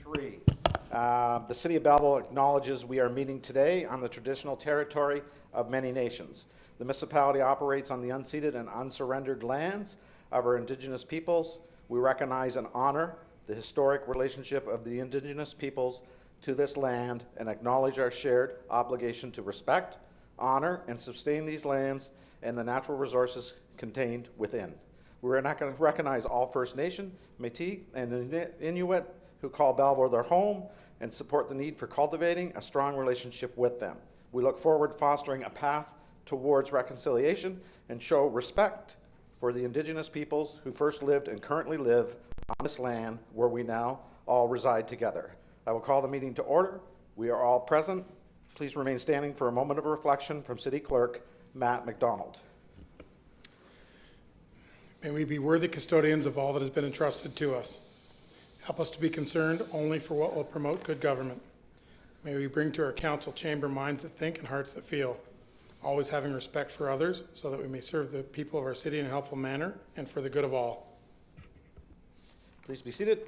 2023. The City of Belleville acknowledges we are meeting today on the traditional territory of many nations. The municipality operates on the unceded and unsurrendered lands of our Indigenous peoples. We recognize and honor the historic relationship of the Indigenous peoples to this land and acknowledge our shared obligation to respect, honor, and sustain these lands and the natural resources contained within. We recognize all First Nation, Métis, and Inuit who call Belleville their home and support the need for cultivating a strong relationship with them. We look forward to fostering a path towards reconciliation and show respect for the Indigenous peoples who first lived and currently live on this land where we now all reside together. I will call the meeting to order. We are all present. Please remain standing for a moment of reflection from City Clerk Matt McDonald. May we be worthy custodians of all that has been entrusted to us. Help us to be concerned only for what will promote good government. May we bring to our council chamber minds that think and hearts that feel, always having respect for others so that we may serve the people of our city in a helpful manner and for the good of all. Please be seated.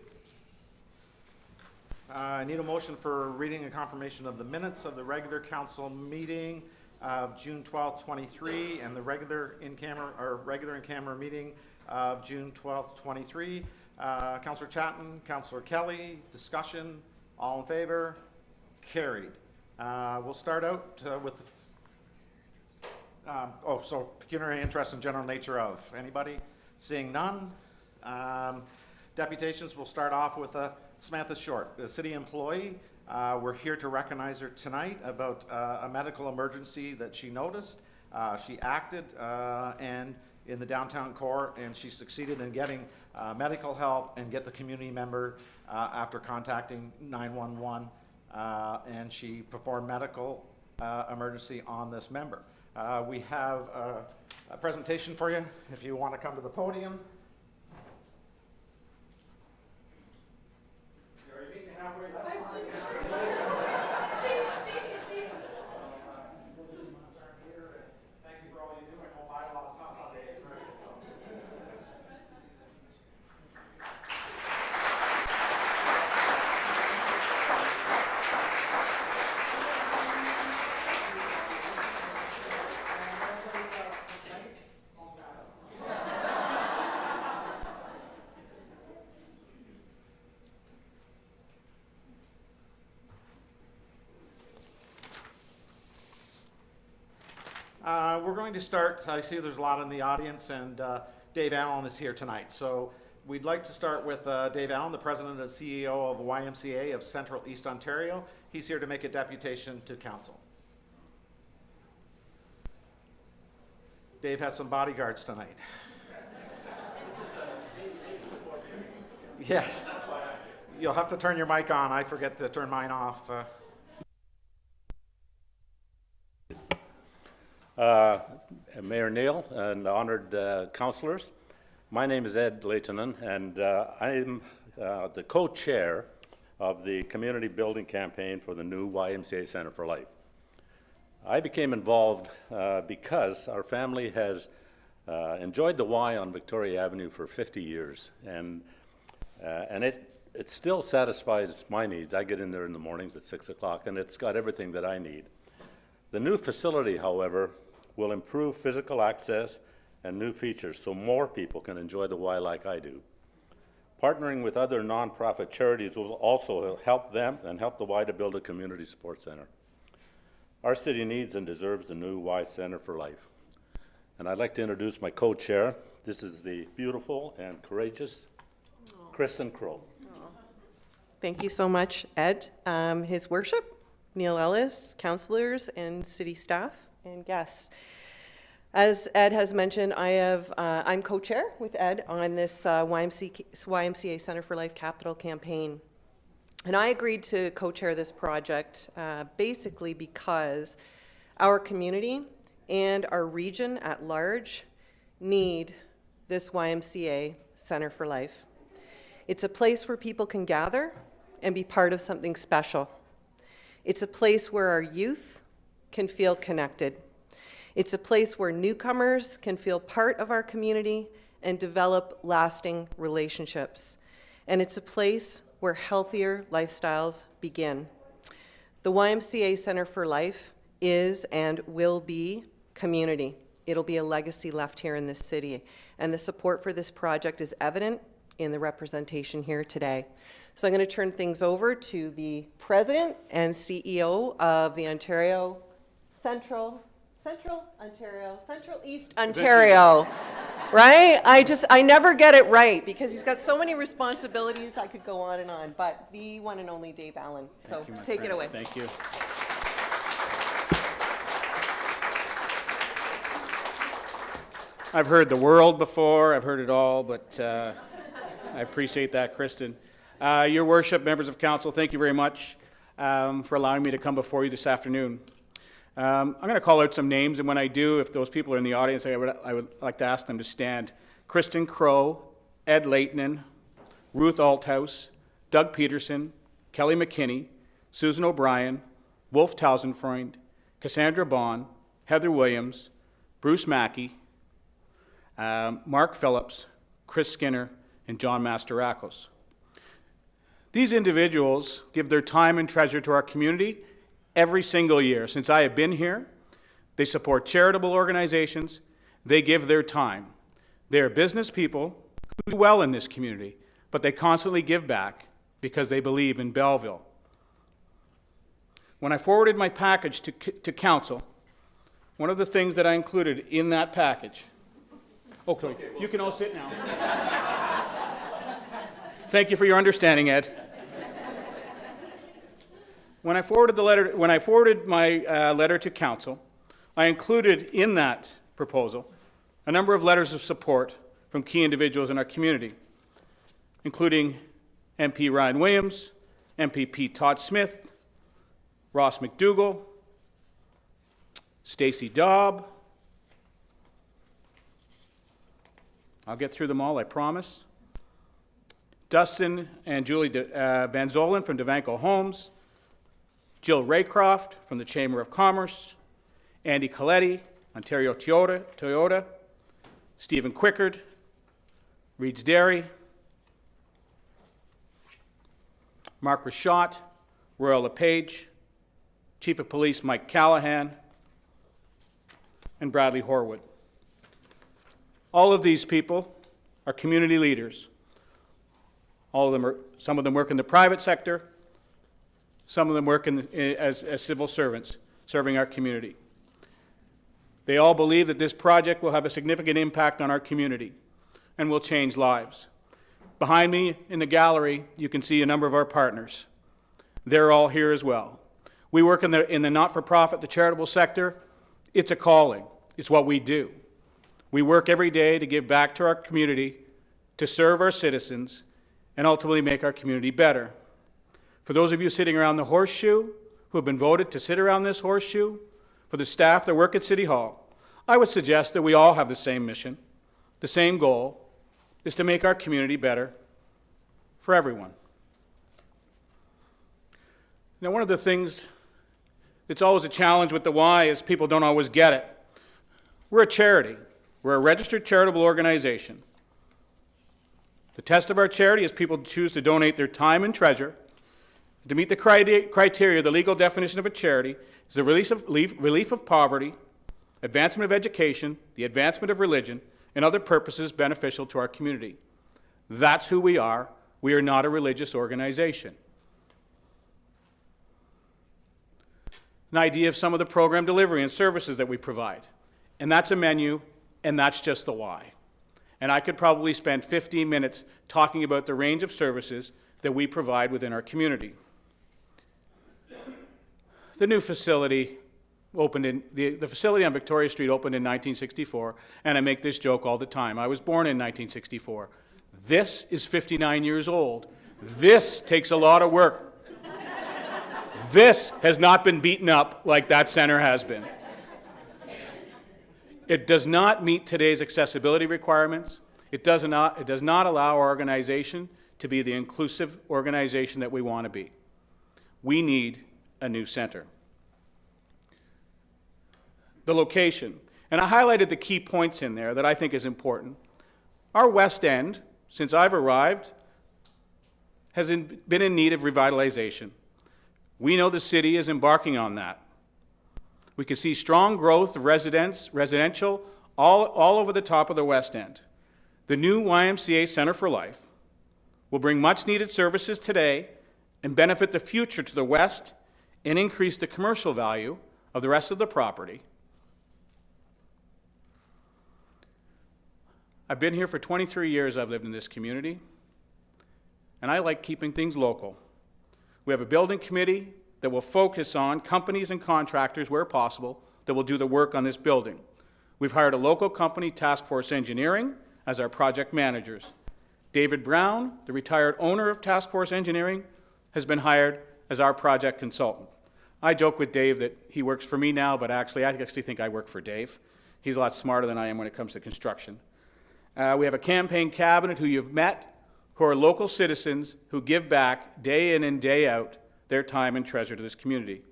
I need a motion for reading and confirmation of the minutes of the regular council meeting of June 12th, 23, and the regular in-camera meeting of June 12th, 23. Councillor Chatton, Councillor Kelly, discussion, all in favor? Carried. We'll start out with the pecuniary interest and general nature of. Anybody? Seeing none. Deputations, we'll start off with Samantha Short, a city employee. We're here to recognize her tonight about a medical emergency that she noticed. She acted and in the downtown core, and she succeeded in getting medical help and get the community member after contacting 911, and she performed medical emergency on this member. We have a presentation for you if you want to come to the podium. You're meeting halfway. We're going to start. I see there's a lot in the audience, and Dave Allen is here tonight. So we'd like to start with Dave Allen, the president and CEO of YMCA of Central East Ontario. He's here to make a deputation to council. Dave has some bodyguards tonight. Yeah. You'll have to turn your mic on. I forget to turn mine off. Mayor Neal and honored councillors, my name is Ed Leitonen, and I'm the co-chair of the community building campaign for the new YMCA Centre for Life. I became involved because our family has enjoyed the Y on Victoria Avenue for 50 years, and it still satisfies my needs. I get in there in the mornings at 6 o'clock, and it's got everything that I need. The new facility, however, will improve physical access and new features so more people can enjoy the Y like I do. Partnering with other nonprofit charities will also help them and help the Y to build a community support center. Our city needs and deserves the new Y Center for Life. And I'd like to introduce my co-chair. This is the beautiful and courageous Kristen Crow. Thank you so much, Ed. His Worship, Neil Ellis, councillors and city staff and guests. As Ed has mentioned, I'm co-chair with Ed on this YMCA Centre for Life capital campaign. And I agreed to co-chair this project basically because our community and our region at large need this YMCA Centre for Life. It's a place where people can gather and be part of something special. It's a place where our youth can feel connected. It's a place where newcomers can feel part of our community and develop lasting relationships. And it's a place where healthier lifestyles begin. The YMCA Center for Life is and will be community. It'll be a legacy left here in this city, and the support for this project is evident in the representation here today. So I'm going to turn things over to the President and CEO of the Central East Ontario, right? I never get it right because he's got so many responsibilities. I could go on and on, but the one and only Dave Allen. So take it away. Thank you. I've heard the world before, I've heard it all, but I appreciate that, Kristen. Your worship, members of council, thank you very much for allowing me to come before you this afternoon. I'm going to call out some names, and when I do, if those people are in the audience, I would like to ask them to stand. Kristen Crow, Ed Leitonen, Ruth Althouse, Doug Peterson, Kelly McKinney, Susan O'Brien, Wolf Tausenfreund, Cassandra Bond, Heather Williams, Bruce Mackey, Mark Phillips, Chris Skinner, and John Masterakos. These individuals give their time and treasure to our community every single year. Since I have been here, they support charitable organizations, they give their time. They are business people who do well in this community, but they constantly give back because they believe in Belleville. When I forwarded my package to council, one of the things that I included in that package, okay, you can all sit now. Thank you for your understanding, Ed. When I forwarded my letter to council, I included in that proposal a number of letters of support from key individuals in our community, including MP Ryan Williams, MP Pete Todd Smith, Ross McDougall, Stacey Dobb. I'll get through them all, I promise. Dustin and Julie Van Zolen from Devanco Homes, Jill Raycroft from the Chamber of Commerce, Andy Coletti, Ontario Toyota, Stephen Quickard, Reed's Dairy, Mark Rashott, Royal LePage, Chief of Police Mike Callahan, and Bradley Horwood. All of these people are community leaders. Some of them work in the private sector, some of them work as civil servants serving our community. They all believe that this project will have a significant impact on our community and will change lives. Behind me in the gallery, you can see a number of our partners. They're all here as well. We work in the not-for-profit, the charitable sector. It's a calling. It's what we do. We work every day to give back to our community, to serve our citizens, and ultimately make our community better. For those of you sitting around the horseshoe, who have been voted to sit around this horseshoe, for the staff that work at City Hall, I would suggest that we all have the same mission. The same goal is to make our community better for everyone. Now, one of the things that's always a challenge with the Y is people don't always get it. We're a charity. We're a registered charitable organization. The test of our charity is people choose to donate their time and treasure. To meet the criteria, the legal definition of a charity is the relief of poverty, advancement of education, the advancement of religion, and other purposes beneficial to our community. That's who we are. We are not a religious organization. An idea of some of the program delivery and services that we provide. And that's a menu, and that's just the why. And I could probably spend 15 minutes talking about the range of services that we provide within our community. The new facility opened in, the facility on Victoria Street opened in 1964, and I make this joke all the time. I was born in 1964. This is 59 years old. This takes a lot of work. This has not been beaten up like that center has been. It does not meet today's accessibility requirements. It does not allow our organization to be the inclusive organization that we want to be. We need a new center. The location, and I highlighted the key points in there that I think is important. Our West End, since I've arrived, has been in need of revitalization. We know the city is embarking on that. We can see strong growth of residential all over the top of the West End. The new YMCA Center for Life will bring much-needed services today and benefit the future to the west and increase the commercial value of the rest of the property. I've been here for 23 years. I've lived in this community, and I like keeping things local. We have a building committee that will focus on companies and contractors where possible that will do the work on this building. We've hired a local company, Task Force Engineering, as our project managers. David Brown, the retired owner of Task Force Engineering, has been hired as our project consultant. I joke with Dave that he works for me now, but I actually think I work for Dave. He's a lot smarter than I am when it comes to construction. We have a campaign cabinet who you've met, who are local citizens who give back day in and day out their time and treasure to this community.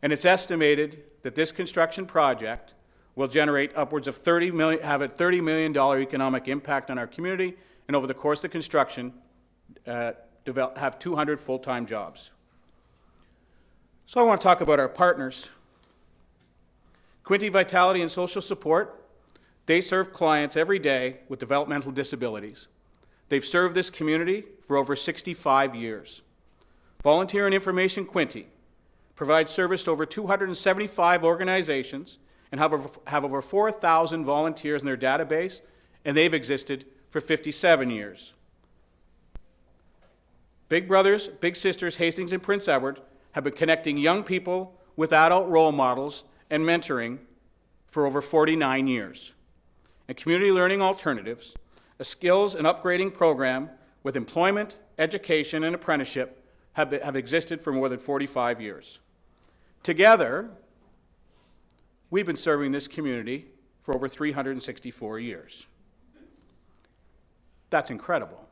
And it's estimated that this construction project will generate upwards of have a $30 million economic impact on our community, and over the course of the construction, have 200 full-time jobs. So I want to talk about our partners. Quinte Vitality and Social Support, they serve clients every day with developmental disabilities. They've served this community for over 65 years. Volunteer and Information Quinte provides service to over 275 organizations and have over 4,000 volunteers in their database, and they've existed for 57 years. Big Brothers, Big Sisters, Hastings and Prince Edward have been connecting young people with adult role models and mentoring for over 49 years. And Community Learning Alternatives, a skills and upgrading program with employment, education, and apprenticeship, have existed for more than 45 years. Together, we've been serving this community for over 364 years. That's incredible.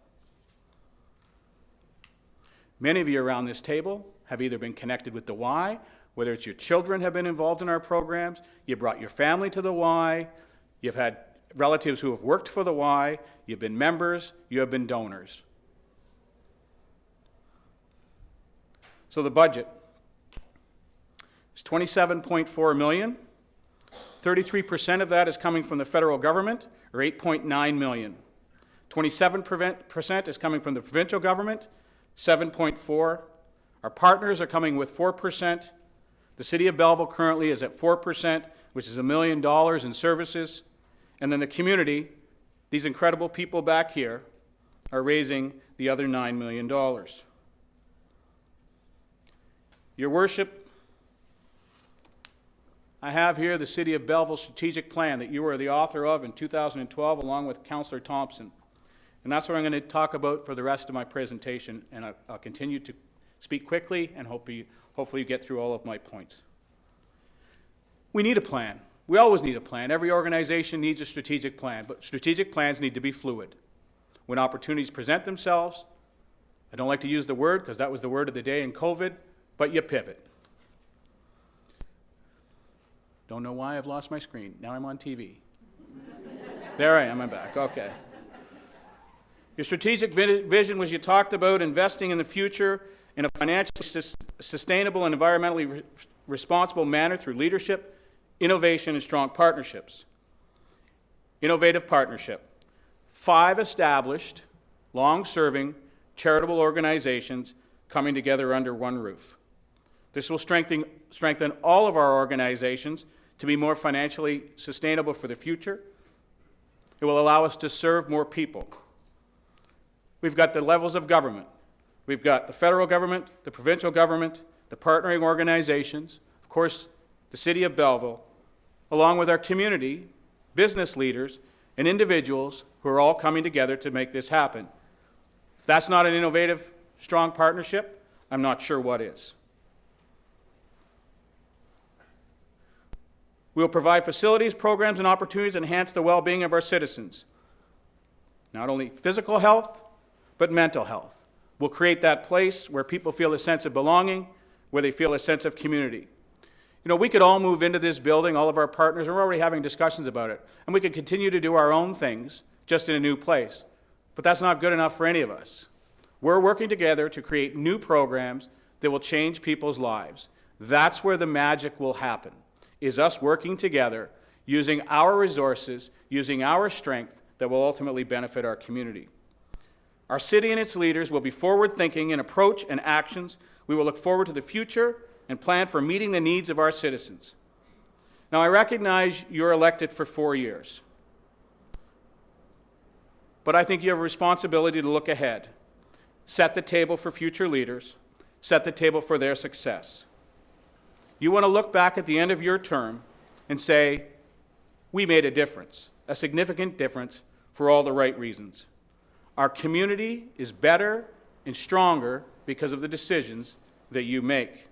Many of you around this table have either been connected with the Y, whether it's your children have been involved in our programs, you brought your family to the Y, you've had relatives who have worked for the Y, you've been members, you have been donors. So the budget is $27.4 million. 33% of that is coming from the federal government, or $8.9 million. 27% is coming from the provincial government, 7.4. Our partners are coming with 4%. The City of Belleville currently is at 4%, which is $1 million in services. And then the community, these incredible people back here, are raising the other $9 million. Your Worship, I have here the City of Belleville strategic plan that you were the author of in 2012 along with Councillor Thompson. And that's what I'm going to talk about for the rest of my presentation, and I'll continue to speak quickly and hopefully you get through all of my points. We need a plan. We always need a plan. Every organization needs a strategic plan, but strategic plans need to be fluid. When opportunities present themselves, I don't like to use the word because that was the word of the day in COVID, but you pivot. Don't know why I've lost my screen. Now I'm on TV. There I am, I'm back, okay. Your strategic vision was you talked about investing in the future in a financially sustainable and environmentally responsible manner through leadership, innovation, and strong partnerships. Innovative partnership. 5 established, long-serving, charitable organizations coming together under one roof. This will strengthen all of our organizations to be more financially sustainable for the future. It will allow us to serve more people. We've got the levels of government. We've got the federal government, the provincial government, the partnering organizations, of course, the City of Belleville, along with our community, business leaders, and individuals who are all coming together to make this happen. If that's not an innovative, strong partnership, I'm not sure what is. We will provide facilities, programs, and opportunities to enhance the well-being of our citizens. Not only physical health, but mental health. We'll create that place where people feel a sense of belonging, where they feel a sense of community. You know, we could all move into this building, all of our partners, and we're already having discussions about it, and we could continue to do our own things just in a new place. But that's not good enough for any of us. We're working together to create new programs that will change people's lives. That's where the magic will happen, is us working together, using our resources, using our strength that will ultimately benefit our community. Our city and its leaders will be forward-thinking in approach and actions. We will look forward to the future and plan for meeting the needs of our citizens. Now, I recognize you're elected for 4 years, but I think you have a responsibility to look ahead, set the table for future leaders, set the table for their success. You want to look back at the end of your term and say, we made a difference, a significant difference for all the right reasons. Our community is better and stronger because of the decisions that you make.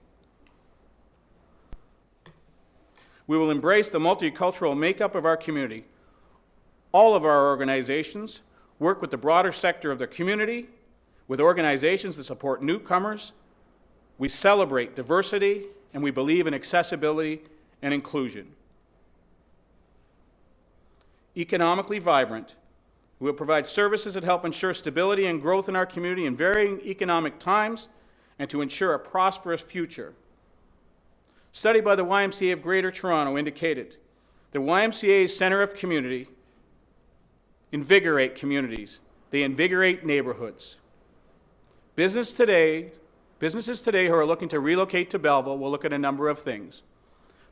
We will embrace the multicultural makeup of our community. All of our organizations work with the broader sector of the community, with organizations that support newcomers. We celebrate diversity, and we believe in accessibility and inclusion. Economically vibrant, we will provide services that help ensure stability and growth in our community in varying economic times and to ensure a prosperous future. A study by the YMCA of Greater Toronto indicated the YMCA's Centre of Community invigorate communities. They invigorate neighborhoods. Businesses today who are looking to relocate to Belleville will look at a number of things.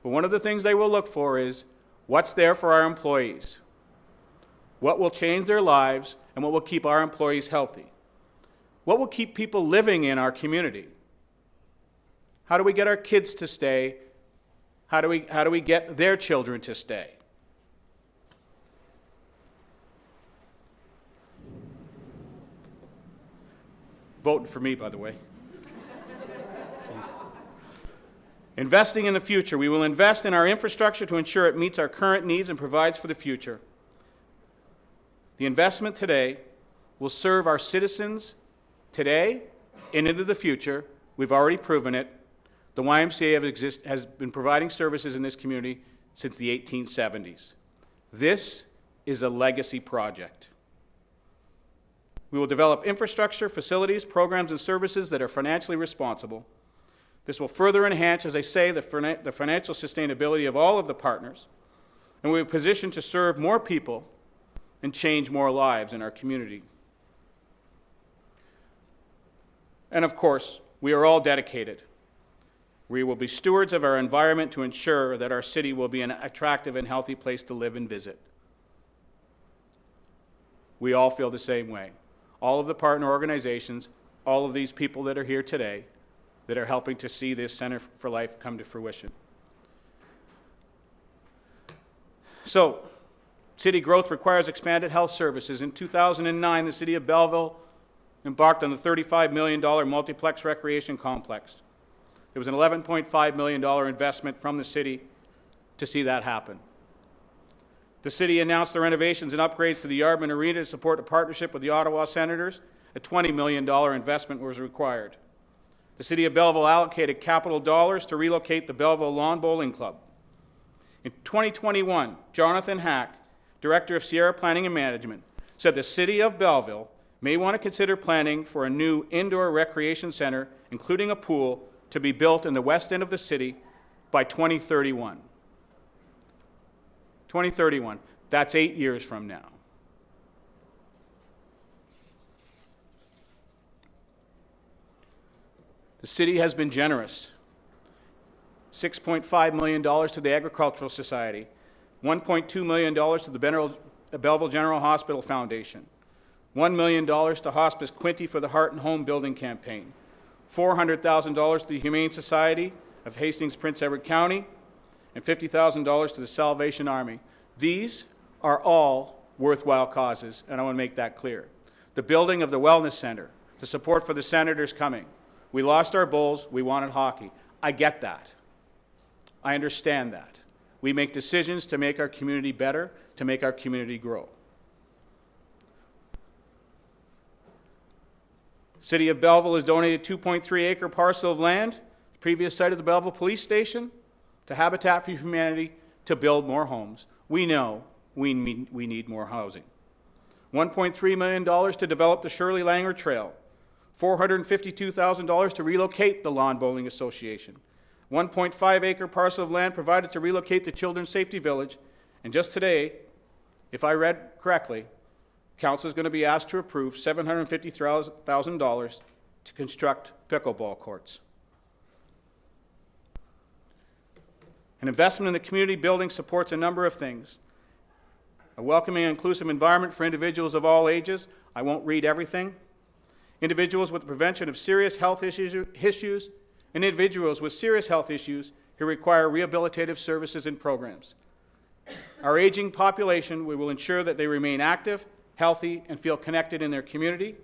But one of the things they will look for is what's there for our employees, what will change their lives, and what will keep our employees healthy, what will keep people living in our community. How do we get our kids to stay? How do we get their children to stay? Voting for me, by the way. Investing in the future. We will invest in our infrastructure to ensure it meets our current needs and provides for the future. The investment today will serve our citizens today and into the future. We've already proven it. The YMCA has been providing services in this community since the 1870s. This is a legacy project. We will develop infrastructure, facilities, programs, and services that are financially responsible. This will further enhance, as I say, the financial sustainability of all of the partners, and we will position to serve more people and change more lives in our community. And of course, we are all dedicated. We will be stewards of our environment to ensure that our city will be an attractive and healthy place to live and visit. We all feel the same way. All of the partner organizations, all of these people that are here today that are helping to see this Center for Life come to fruition. So, city growth requires expanded health services. In 2009, the City of Belleville embarked on the $35 million multiplex recreation complex. There was an $11.5 million investment from the city to see that happen. The city announced the renovations and upgrades to the Yardman Arena to support a partnership with the Ottawa Senators. A $20 million investment was required. The City of Belleville allocated capital dollars to relocate the Belleville Lawn Bowling Club. In 2021, Jonathan Hack, Director of Sierra Planning and Management, said the City of Belleville may want to consider planning for a new indoor recreation center, including a pool, to be built in the west end of the city by 2031. 2031, that's 8 years from now. The city has been generous. $6.5 million to the Agricultural Society, $1.2 million to the Belleville General Hospital Foundation, $1 million to Hospice Quinte for the Heart and Home Building Campaign, $400,000 to the Humane Society of Hastings, Prince Edward County, and $50,000 to the Salvation Army. These are all worthwhile causes, and I want to make that clear. The building of the Wellness Center, the support for the Senators coming. We lost our Bulls, we wanted hockey. I get that. I understand that. We make decisions to make our community better, to make our community grow. City of Belleville has donated 2.3-acre parcel of land, the previous site of the Belleville Police Station, to Habitat for Humanity to build more homes. We know we need more housing. $1.3 million to develop the Shirley Langer Trail, $452,000 to relocate the Lawn Bowling Association, 1.5-acre parcel of land provided to relocate the Children's Safety Village, and just today, if I read correctly, Council is going to be asked to approve $750,000 to construct pickleball courts. An investment in the community building supports a number of things. A welcoming and inclusive environment for individuals of all ages. I won't read everything. Individuals with the prevention of serious health issues and individuals with serious health issues who require rehabilitative services and programs. Our aging population, we will ensure that they remain active, healthy, and feel connected in their community.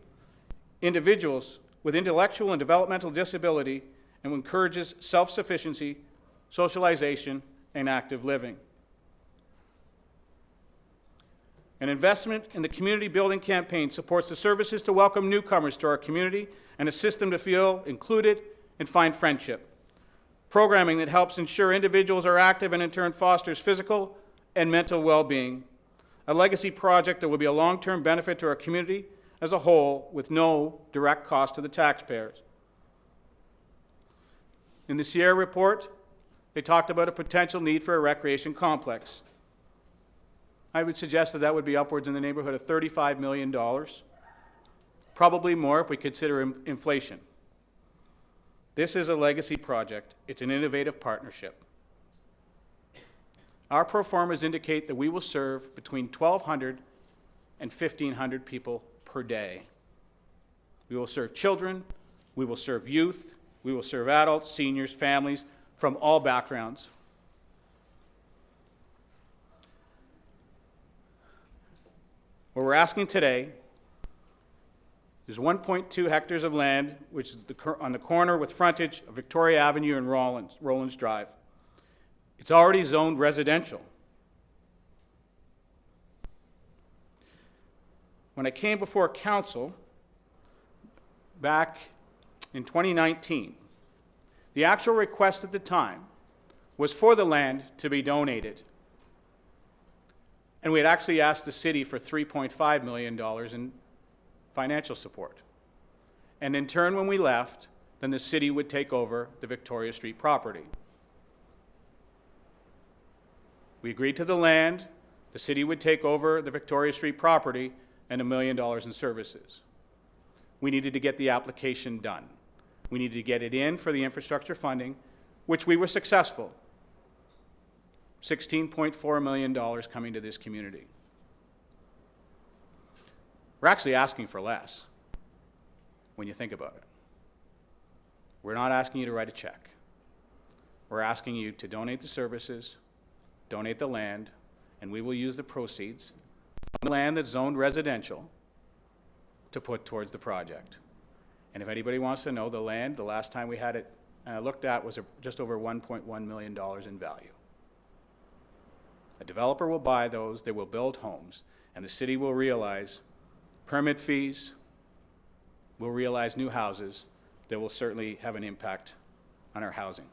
Individuals with intellectual and developmental disability, and encourages self-sufficiency, socialization, and active living. An investment in the community building campaign supports the services to welcome newcomers to our community and assist them to feel included and find friendship. Programming that helps ensure individuals are active and in turn fosters physical and mental well-being. A legacy project that will be a long-term benefit to our community as a whole with no direct cost to the taxpayers. In the Sierra report, they talked about a potential need for a recreation complex. I would suggest that that would be upwards in the neighborhood of $35 million, probably more if we consider inflation. This is a legacy project. It's an innovative partnership. Our pro formas indicate that we will serve between 1,200 and 1,500 people per day. We will serve children, we will serve youth, we will serve adults, seniors, families from all backgrounds. What we're asking today is 1.2 hectares of land, which is on the corner with frontage of Victoria Avenue and Rollins Drive. It's already zoned residential. When I came before council back in 2019, the actual request at the time was for the land to be donated. And we had actually asked the city for $3.5 million in financial support. And in turn, when we left, then the city would take over the Victoria Street property. We agreed to the land, the city would take over the Victoria Street property, and $1 million in services. We needed to get the application done. We needed to get it in for the infrastructure funding, which we were successful. $16.4 million coming to this community. We're actually asking for less when you think about it. We're not asking you to write a check. We're asking you to donate the services, donate the land, and we will use the proceeds from the land that's zoned residential to put towards the project. And if anybody wants to know, the land, the last time we had it looked at was just over $1.1 million in value. A developer will buy those, they will build homes, and the city will realize permit fees, will realize new houses that will certainly have an impact on our housing.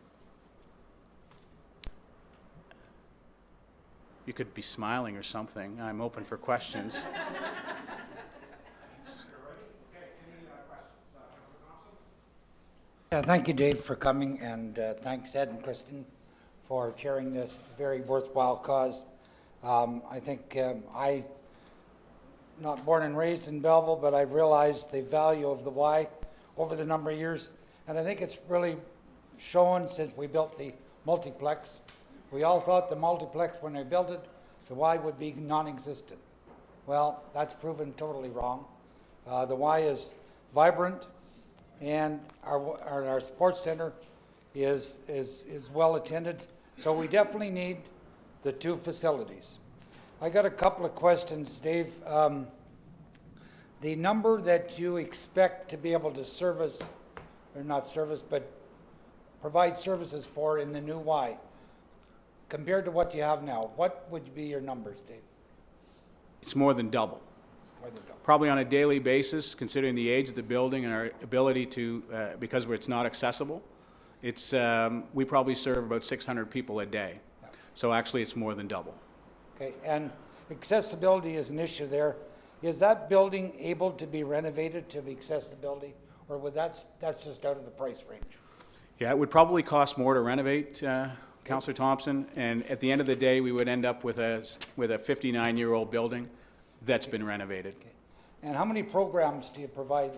You could be smiling or something. I'm open for questions. Thank you, Dave, for coming, and thanks, Ed and Kristen, for chairing this very worthwhile cause. I think I'm not born and raised in Belleville, but I've realized the value of the Y over the number of years, and I think it's really shown since we built the multiplex. We all thought the multiplex, when we built it, the Y would be non-existent. Well, that's proven totally wrong. The Y is vibrant, and our sports center is well attended. So we definitely need the two facilities. I got a couple of questions, Dave. The number that you expect to be able to service, or not service, but provide services for in the new Y, compared to what you have now, what would be your numbers, Dave? It's more than double. More than double. Probably on a daily basis, considering the age of the building and our ability to, because it's not accessible, it's, we probably serve about 600 people a day. Yeah. So actually, it's more than double. Okay, and accessibility is an issue there. Is that building able to be renovated to be accessibility, or that's just out of the price range? Yeah, it would probably cost more to renovate, Councillor Thompson, and at the end of the day, we would end up with a 59-year-old building that's been renovated. And how many programs do you provide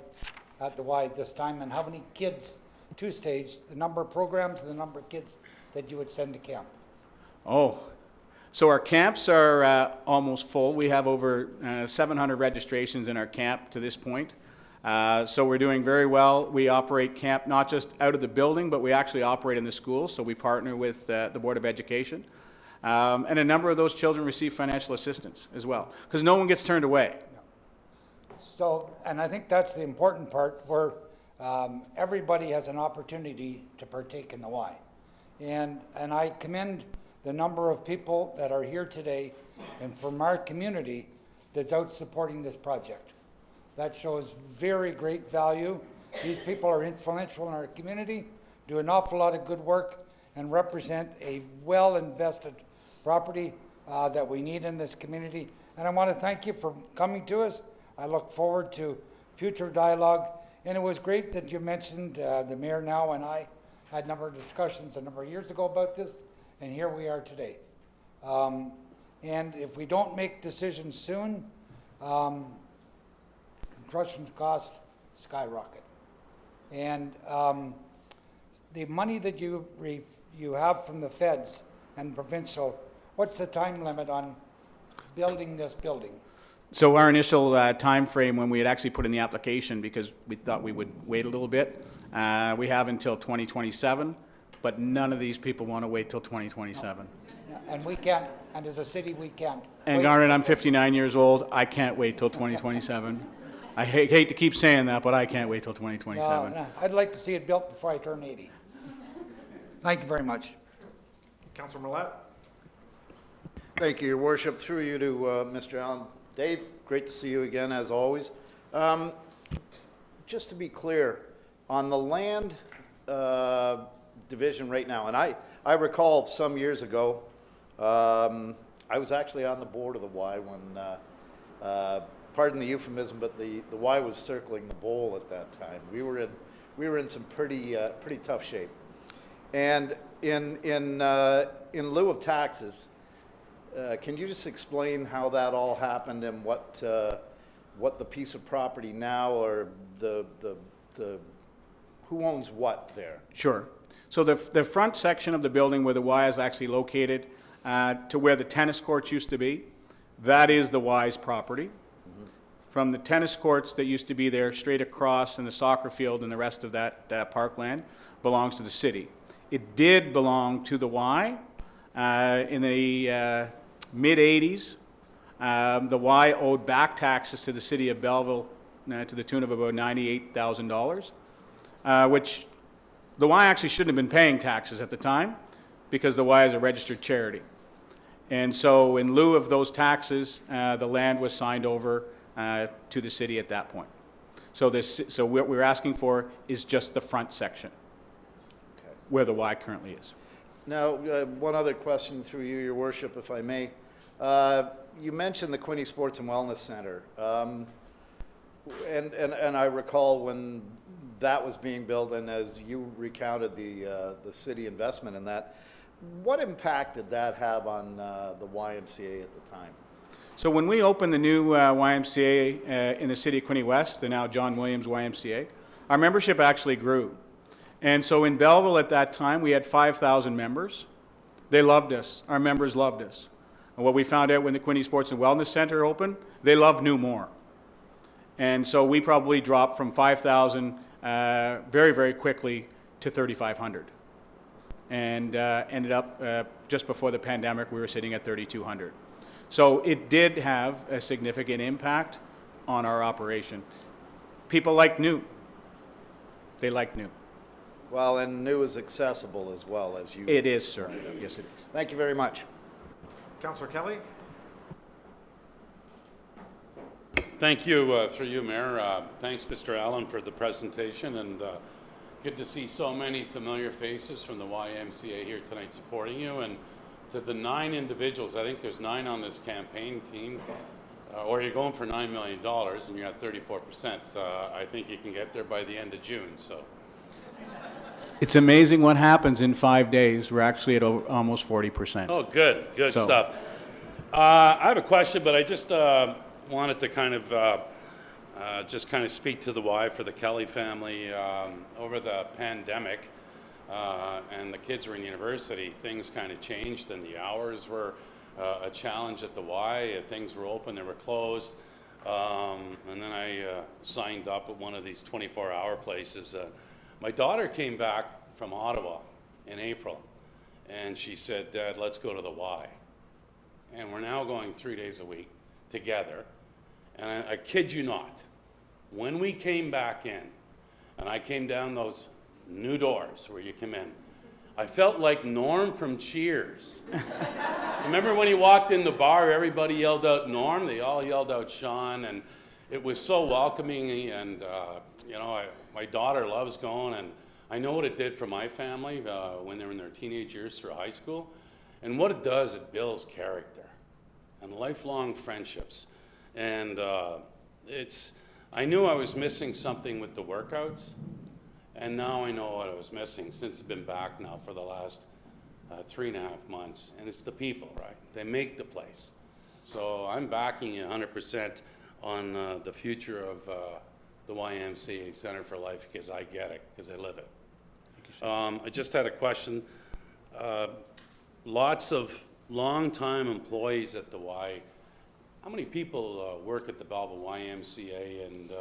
at the Y this time, and how many kids, two-stage, the number of programs and the number of kids that you would send to camp? Oh, so our camps are almost full. We have over 700 registrations in our camp to this point. So we're doing very well. We operate camp not just out of the building, but we actually operate in the schools. So we partner with the Board of Education. And a number of those children receive financial assistance as well, because no one gets turned away. So, and I think that's the important part, where everybody has an opportunity to partake in the Y. And I commend the number of people that are here today and from our community that's out supporting this project. That shows very great value. These people are influential in our community, do an awful lot of good work, and represent a well-invested property that we need in this community. And I want to thank you for coming to us. I look forward to future dialogue. And it was great that you mentioned the mayor now and I had a number of discussions a number of years ago about this, and here we are today. And if we don't make decisions soon, construction costs skyrocket. And the money that you have from the feds and provincial, what's the time limit on building this building? So our initial time frame when we had actually put in the application, because we thought we would wait a little bit, we have until 2027, but none of these people want to wait till 2027. And we can't, and as a city, we can't. And wait. Garnet, I'm 59 years old. I can't wait till 2027. I hate to keep saying that, but I can't wait till 2027. No, I'd like to see it built before I turn 80. Thank you very much. Councillor Millet? Thank you, Your Worship. Through you to Mr. Allen. Dave, great to see you again, as always. Just to be clear, on the land division right now, and I recall some years ago, I was actually on the board of the Y when, pardon the euphemism, but the Y was circling the bowl at that time. We were in some pretty tough shape. And in lieu of taxes, can you just explain how that all happened and what the piece of property now, or the who owns what there? Sure. So the front section of the building where the Y is actually located to where the tennis courts used to be, that is the Y's property. Mm-hmm. From the tennis courts that used to be there straight across, and the soccer field and the rest of that parkland belongs to the city. It did belong to the Y in the mid-'80s. The Y owed back taxes to the city of Belleville to the tune of about $98,000, which the Y actually shouldn't have been paying taxes at the time, because the Y is a registered charity. And so in lieu of those taxes, the land was signed over to the city at that point. So what we're asking for is just the front section, Okay. where the Y currently is. Now, one other question through you, Your Worship, if I may. You mentioned the Quinte Sports and Wellness Center. And I recall when that was being built, and as you recounted the city investment in that, what impact did that have on the YMCA at the time? So when we opened the new YMCA in the city of Quinte West, the now John Williams YMCA, our membership actually grew. And so in Belleville at that time, we had 5,000 members. They loved us. Our members loved us. And what we found out when the Quinte Sports and Wellness Center opened, they loved new more. And so we probably dropped from 5,000 very, very quickly to 3,500. And ended up, just before the pandemic, we were sitting at 3,200. So it did have a significant impact on our operation. People like new. They like new. Well, and new is accessible as well, as you... It is, sir. Yes, it is. Thank you very much. Councillor Kelly? Thank you, through you, Mayor. Thanks, Mr. Allen, for the presentation, and good to see so many familiar faces from the YMCA here tonight supporting you. And to the 9 individuals, I think there's 9 on this campaign team, or you're going for $9 million and you're at 34%. I think you can get there by the end of June, so. It's amazing what happens in 5 days. We're actually at almost 40%. Oh, good So- stuff. I have a question, but I just wanted to kind of speak to the why for the Kelly family. Over the pandemic, and the kids were in university, things kind of changed, and the hours were a challenge at the Y. Things were open, they were closed. And then I signed up at one of these 24-hour places. My daughter came back from Ottawa in April, and she said, "Dad, let's go to the Y." And we're now going 3 days a week together. And I kid you not, when we came back in, and I came down those new doors where you come in, I felt like Norm from Cheers. Remember when he walked in the bar, everybody yelled out Norm, they all yelled out Sean, and it was so welcoming, and my daughter loves going, and I know what it did for my family when they were in their teenage years through high school, and what it does, it builds character and lifelong friendships, and I knew I was missing something with the workouts, and now I know what I was missing since I've been back now for the last 3.5 months, and it's the people, right? They make the place. So I'm backing you 100% on the future of the YMCA Center for Life, because I get it, because I live it. I just had a question. Lots of long-time employees at the Y. How many people work at the Belleville YMCA, and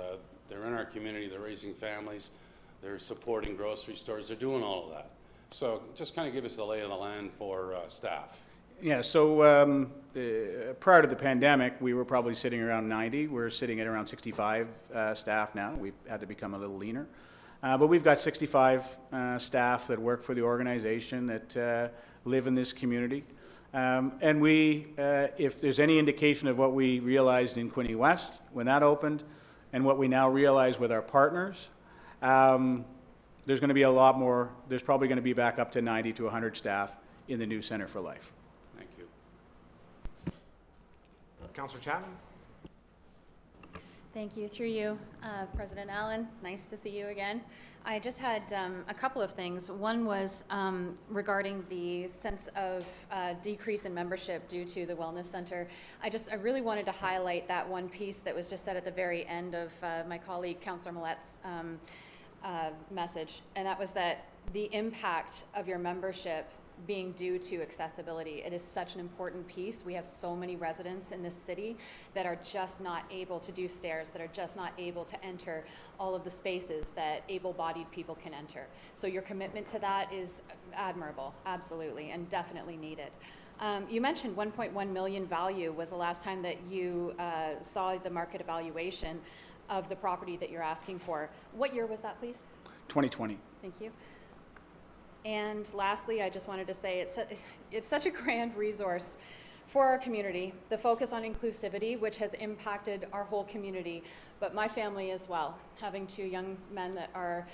they're in our community, they're raising families, they're supporting grocery stores, they're doing all of that. So just kind of give us the lay of the land for staff. Yeah, so prior to the pandemic, we were probably sitting around 90. We're sitting at around 65 staff now. We've had to become a little leaner. But we've got 65 staff that work for the organization that live in this community. And we, if there's any indication of what we realized in Quinte West when that opened, and what we now realize with our partners, there's going to be a lot more. There's probably going to be back up to 90 to 100 staff in the new Center for Life. Thank you. Councillor Chapman? Thank you. Through you, President Allen, nice to see you again. I just had a couple of things. One was regarding the sense of decrease in membership due to the Wellness Center. I really wanted to highlight that one piece that was just said at the very end of my colleague, Councillor Millet's message, and that was that the impact of your membership being due to accessibility. It is such an important piece. We have so many residents in this city that are just not able to do stairs, that are just not able to enter all of the spaces that able-bodied people can enter. So your commitment to that is admirable, absolutely, and definitely needed. You mentioned 1.1 million value was the last time that you saw the market evaluation of the property that you're asking for. What year was that, please? 2020. Thank you. And lastly, I just wanted to say it's such a grand resource for our community, the focus on inclusivity, which has impacted our whole community, but my family as well. Having 2 young men that are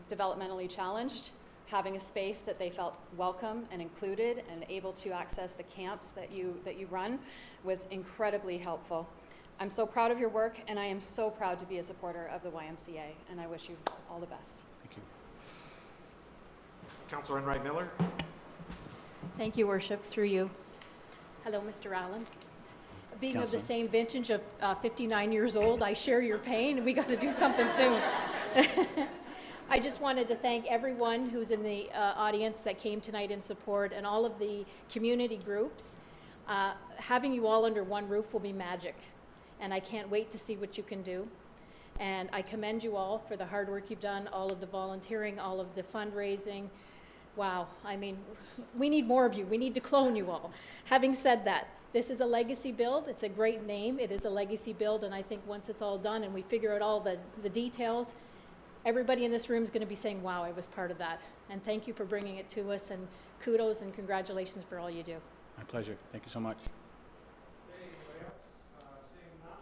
developmentally challenged, having a space that they felt welcome and included and able to access the camps that you run was incredibly helpful. I'm so proud of your work, and I am so proud to be a supporter of the YMCA, and I wish you all the best. Thank you. Councillor Enright Miller? Thank you, Worship, through you. Hello, Mr. Allen. Being of the Councilor. same vintage of 59 years old, I share your pain, and we got to do something soon. I just wanted to thank everyone who's in the audience that came tonight in support, and all of the community groups. Having you all under one roof will be magic, and I can't wait to see what you can do. And I commend you all for the hard work you've done, all of the volunteering, all of the fundraising. Wow, I mean, we need more of you. We need to clone you all. Having said that, this is a legacy build. It's a great name. It is a legacy build, and I think once it's all done and we figure out all the details, everybody in this room is going to be saying, wow, I was part of that. And thank you for bringing it to us, and kudos and congratulations for all you do. My pleasure. Thank you so much. Anybody else? Seeing none,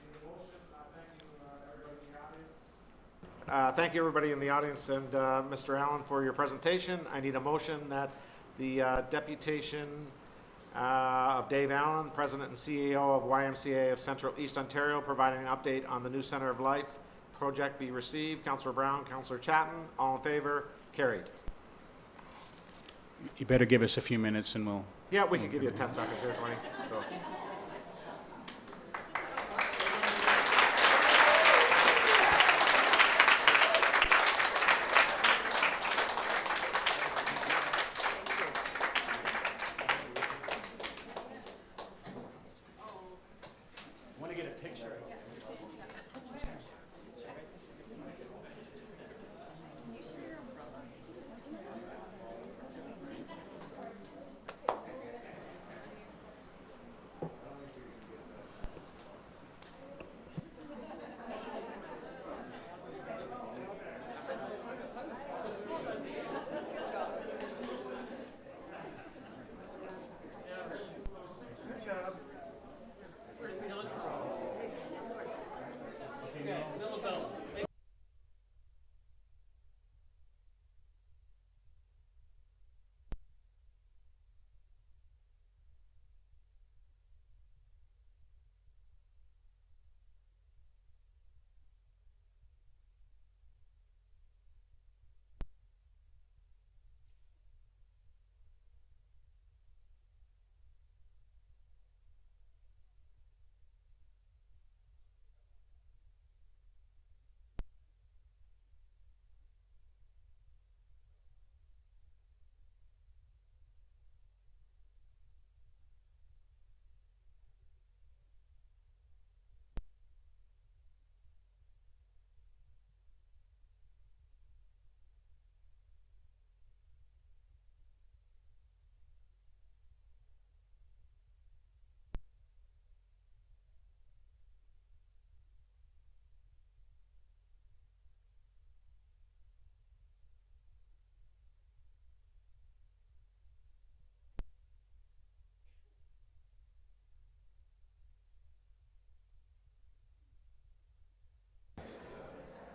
need a motion. Thank you, everybody in the audience. Thank you, everybody in the audience, and Mr. Allen, for your presentation. I need a motion that the deputation of Dave Allen, President and CEO of YMCA of Central East Ontario, providing an update on the new Center of Life project be received. Councillor Brown, Councillor Chatton, all in favor? Carried. You better give us a few minutes and we'll... Yeah, we could give you 10 seconds here, 20. So.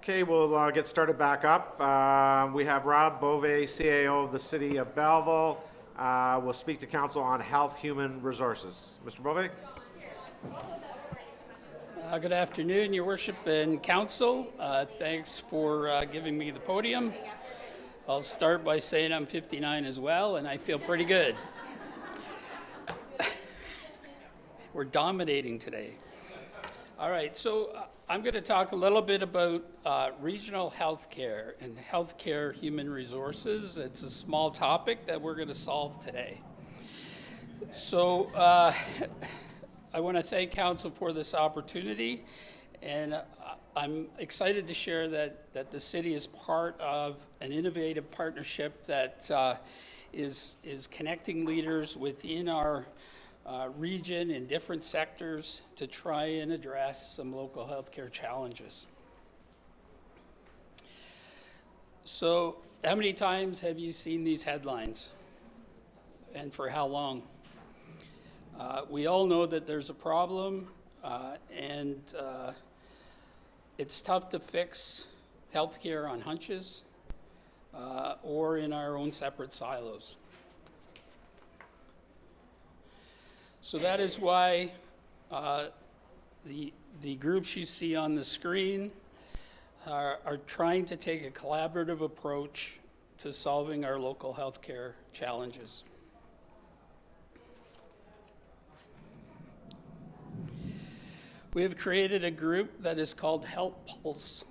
Okay, we'll get started back up. We have Rob Bove, CAO of the City of Belleville, will speak to Council on Health Human Resources. Mr. Bove? Good afternoon, Your Worship and Council. Thanks for giving me the podium. I'll start by saying I'm 59 as well, and I feel pretty good. We're dominating today. All right, so I'm going to talk a little bit about regional healthcare and healthcare human resources. It's a small topic that we're going to solve today. So I want to thank Council for this opportunity, and I'm excited to share that the city is part of an innovative partnership that is connecting leaders within our region in different sectors to try and address some local healthcare challenges. So, how many times have you seen these headlines? And for how long? We all know that there's a problem, and it's tough to fix healthcare on hunches or in our own separate silos. So that is why the groups you see on the screen are trying to take a collaborative approach to solving our local healthcare challenges. We have created a group that is called Health Pulse,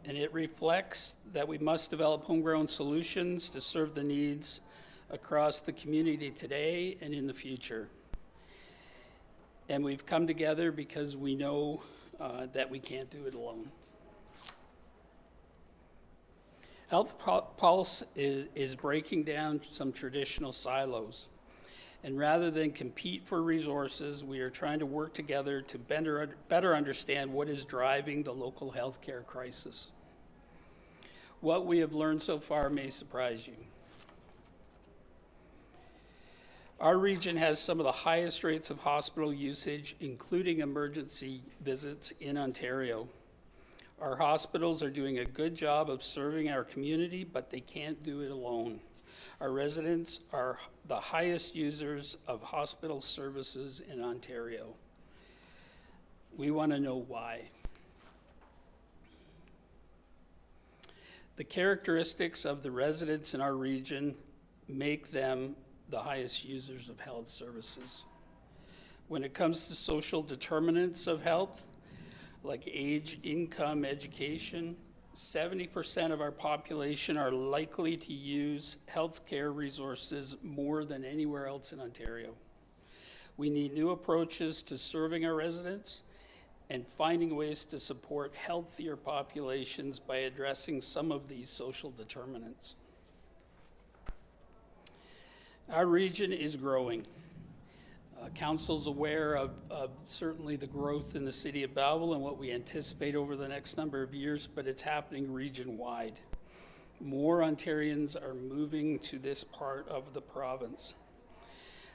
and it reflects that we must develop homegrown solutions to serve the needs across the community today and in the future. And we've come together because we know that we can't do it alone. Health Pulse is breaking down some traditional silos. And rather than compete for resources, we are trying to work together to better understand what is driving the local healthcare crisis. What we have learned so far may surprise you. Our region has some of the highest rates of hospital usage, including emergency visits in Ontario. Our hospitals are doing a good job of serving our community, but they can't do it alone. Our residents are the highest users of hospital services in Ontario. We want to know why. The characteristics of the residents in our region make them the highest users of health services. When it comes to social determinants of health, like age, income, education, 70% of our population are likely to use healthcare resources more than anywhere else in Ontario. We need new approaches to serving our residents and finding ways to support healthier populations by addressing some of these social determinants. Our region is growing. Council's aware of certainly the growth in the city of Belleville and what we anticipate over the next number of years, but it's happening region-wide. More Ontarians are moving to this part of the province.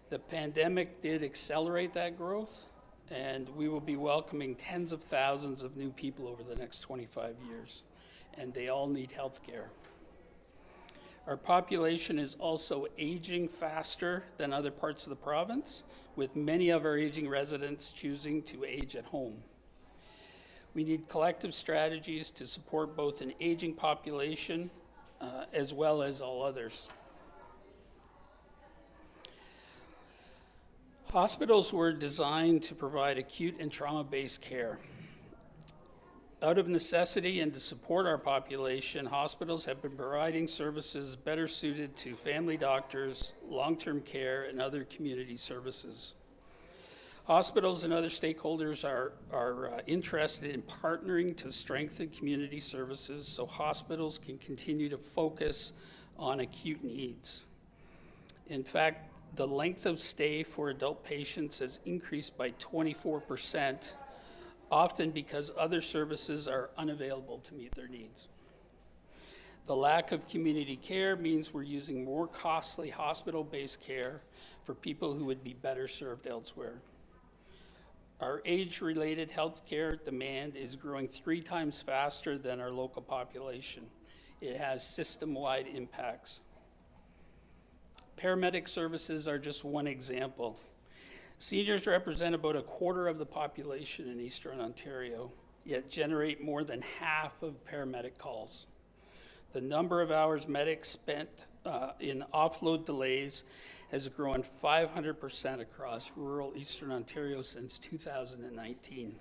The pandemic did accelerate that growth, and we will be welcoming tens of thousands of new people over the next 25 years, and they all need health care. Our population is also aging faster than other parts of the province, with many of our aging residents choosing to age at home. We need collective strategies to support both an aging population as well as all others. Hospitals were designed to provide acute and trauma-based care. Out of necessity and to support our population, hospitals have been providing services better suited to family doctors, long-term care, and other community services. Hospitals and other stakeholders are interested in partnering to strengthen community services so hospitals can continue to focus on acute needs. In fact, the length of stay for adult patients has increased by 24%, often because other services are unavailable to meet their needs. The lack of community care means we're using more costly hospital-based care for people who would be better served elsewhere. Our age-related health care demand is growing 3 times faster than our local population. It has system-wide impacts. Paramedic services are just one example. Seniors represent about a quarter of the population in Eastern Ontario, yet generate more than half of paramedic calls. The number of hours medics spent in offload delays has grown 500% across rural Eastern Ontario since 2019.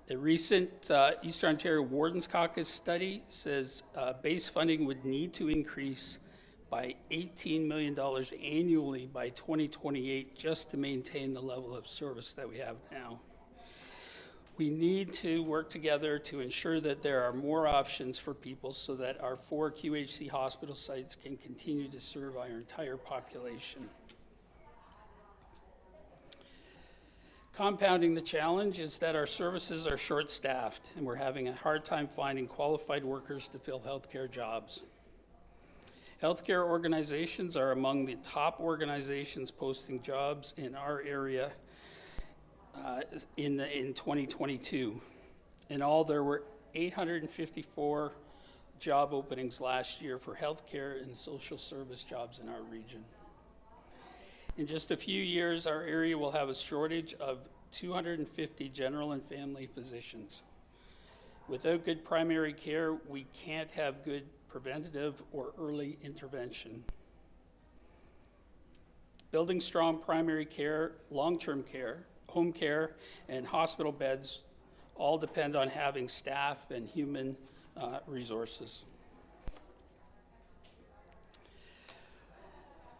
A recent Eastern Ontario Wardens Caucus study says base funding would need to increase by $18 million annually by 2028 just to maintain the level of service that we have now. We need to work together to ensure that there are more options for people so that our 4 QHC hospital sites can continue to serve our entire population. Compounding the challenge is that our services are short-staffed and we're having a hard time finding qualified workers to fill healthcare jobs. Healthcare organizations are among the top organizations posting jobs in our area in 2022. In all, there were 854 job openings last year for healthcare and social service jobs in our region. In just a few years, our area will have a shortage of 250 general and family physicians. Without good primary care, we can't have good preventative or early intervention. Building strong primary care, long-term care, home care, and hospital beds all depend on having staff and human resources.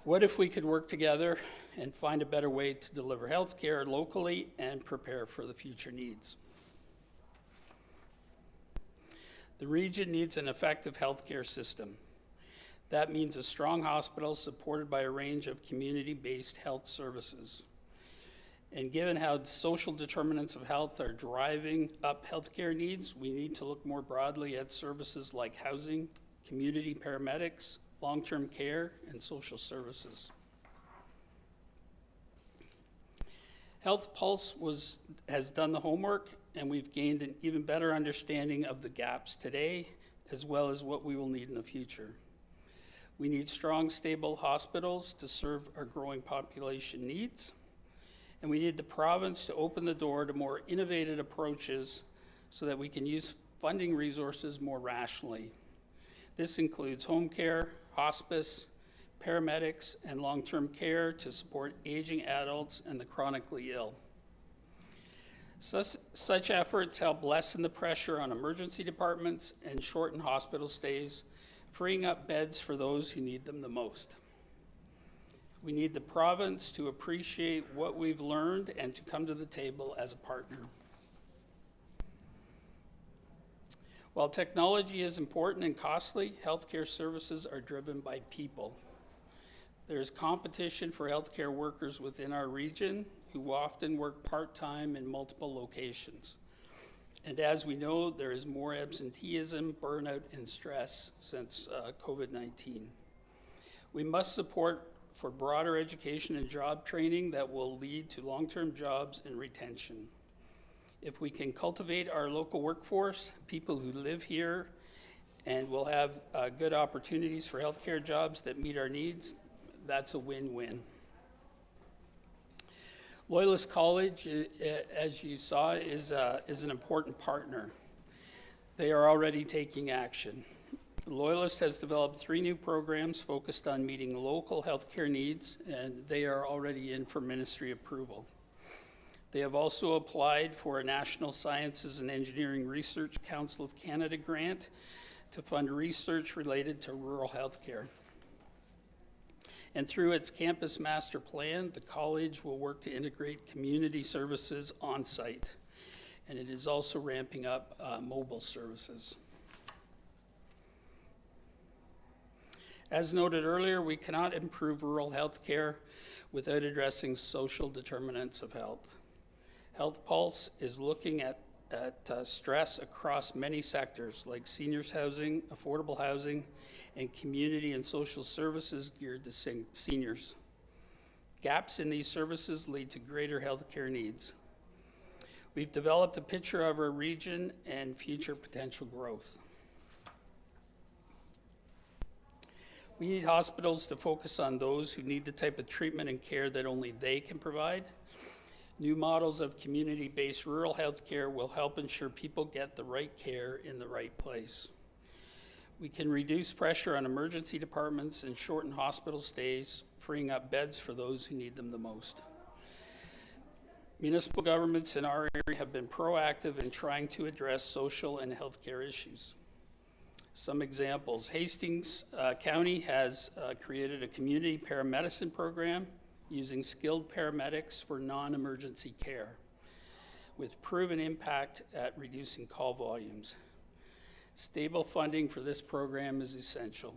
What if we could work together and find a better way to deliver health care locally and prepare for the future needs? The region needs an effective healthcare system. That means a strong hospital supported by a range of community-based health services. And given how social determinants of health are driving up healthcare needs, we need to look more broadly at services like housing, community paramedics, long-term care, and social services. Health Pulse has done the homework and we've gained an even better understanding of the gaps today, as well as what we will need in the future. We need strong, stable hospitals to serve our growing population needs, and we need the province to open the door to more innovative approaches so that we can use funding resources more rationally. This includes home care, hospice, paramedics, and long-term care to support aging adults and the chronically ill. Such efforts help lessen the pressure on emergency departments and shorten hospital stays, freeing up beds for those who need them the most. We need the province to appreciate what we've learned and to come to the table as a partner. While technology is important and costly, healthcare services are driven by people. There is competition for healthcare workers within our region who often work part-time in multiple locations. And as we know, there is more absenteeism, burnout, and stress since COVID-19. We must support for broader education and job training that will lead to long-term jobs and retention. If we can cultivate our local workforce, people who live here, and will have good opportunities for healthcare jobs that meet our needs, that's a win-win. Loyalist College, as you saw, is an important partner. They are already taking action. Loyalist has developed 3 new programs focused on meeting local healthcare needs, and they are already in for ministry approval. They have also applied for a National Sciences and Engineering Research Council of Canada grant to fund research related to rural healthcare. And through its campus master plan, the college will work to integrate community services on site. And it is also ramping up mobile services. As noted earlier, we cannot improve rural health care without addressing social determinants of health. Health Pulse is looking at stress across many sectors like seniors housing, affordable housing, and community and social services geared to seniors. Gaps in these services lead to greater health care needs. We've developed a picture of our region and future potential growth. We need hospitals to focus on those who need the type of treatment and care that only they can provide. New models of community-based rural health care will help ensure people get the right care in the right place. We can reduce pressure on emergency departments and shorten hospital stays, freeing up beds for those who need them the most. Municipal governments in our area have been proactive in trying to address social and healthcare issues. Some examples: Hastings County has created a community paramedicine program using skilled paramedics for non-emergency care, with proven impact at reducing call volumes. Stable funding for this program is essential.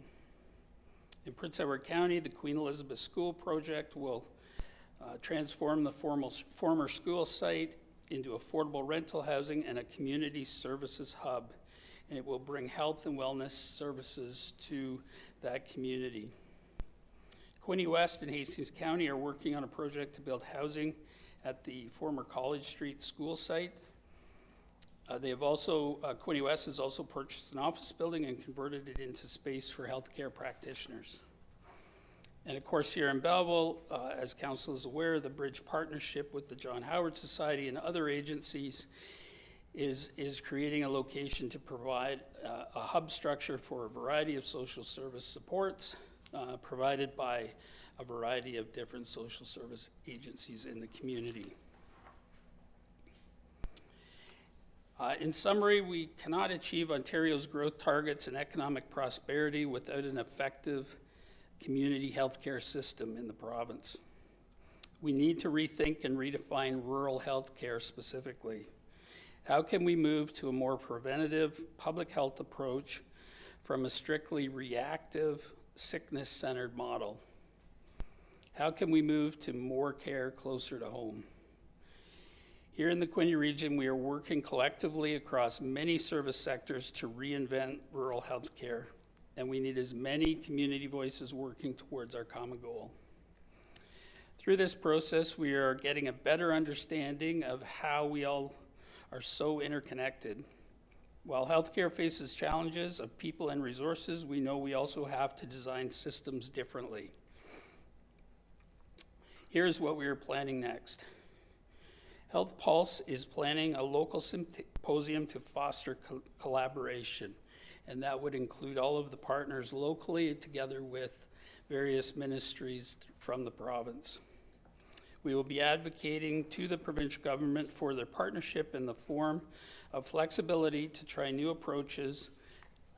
In Prince Edward County, the Queen Elizabeth School project will transform the former school site into affordable rental housing and a community services hub, and it will bring health and wellness services to that community. Quinte West and Hastings County are working on a project to build housing at the former College Street school site. Quinte West has also purchased an office building and converted it into space for healthcare practitioners. And of course, here in Belleville, as council is aware, the Bridge Partnership with the John Howard Society and other agencies is creating a location to provide a hub structure for a variety of social service supports provided by a variety of different social service agencies in the community. In summary, we cannot achieve Ontario's growth targets and economic prosperity without an effective community healthcare system in the province. We need to rethink and redefine rural healthcare specifically. How can we move to a more preventative public health approach from a strictly reactive, sickness-centered model? How can we move to more care closer to home? Here in the Quinte region, we are working collectively across many service sectors to reinvent rural health care, and we need as many community voices working towards our common goal. Through this process, we are getting a better understanding of how we all are so interconnected. While healthcare faces challenges of people and resources, we know we also have to design systems differently. Here's what we are planning next. Health Pulse is planning a local symposium to foster collaboration, and that would include all of the partners locally together with various ministries from the province. We will be advocating to the provincial government for their partnership in the form of flexibility to try new approaches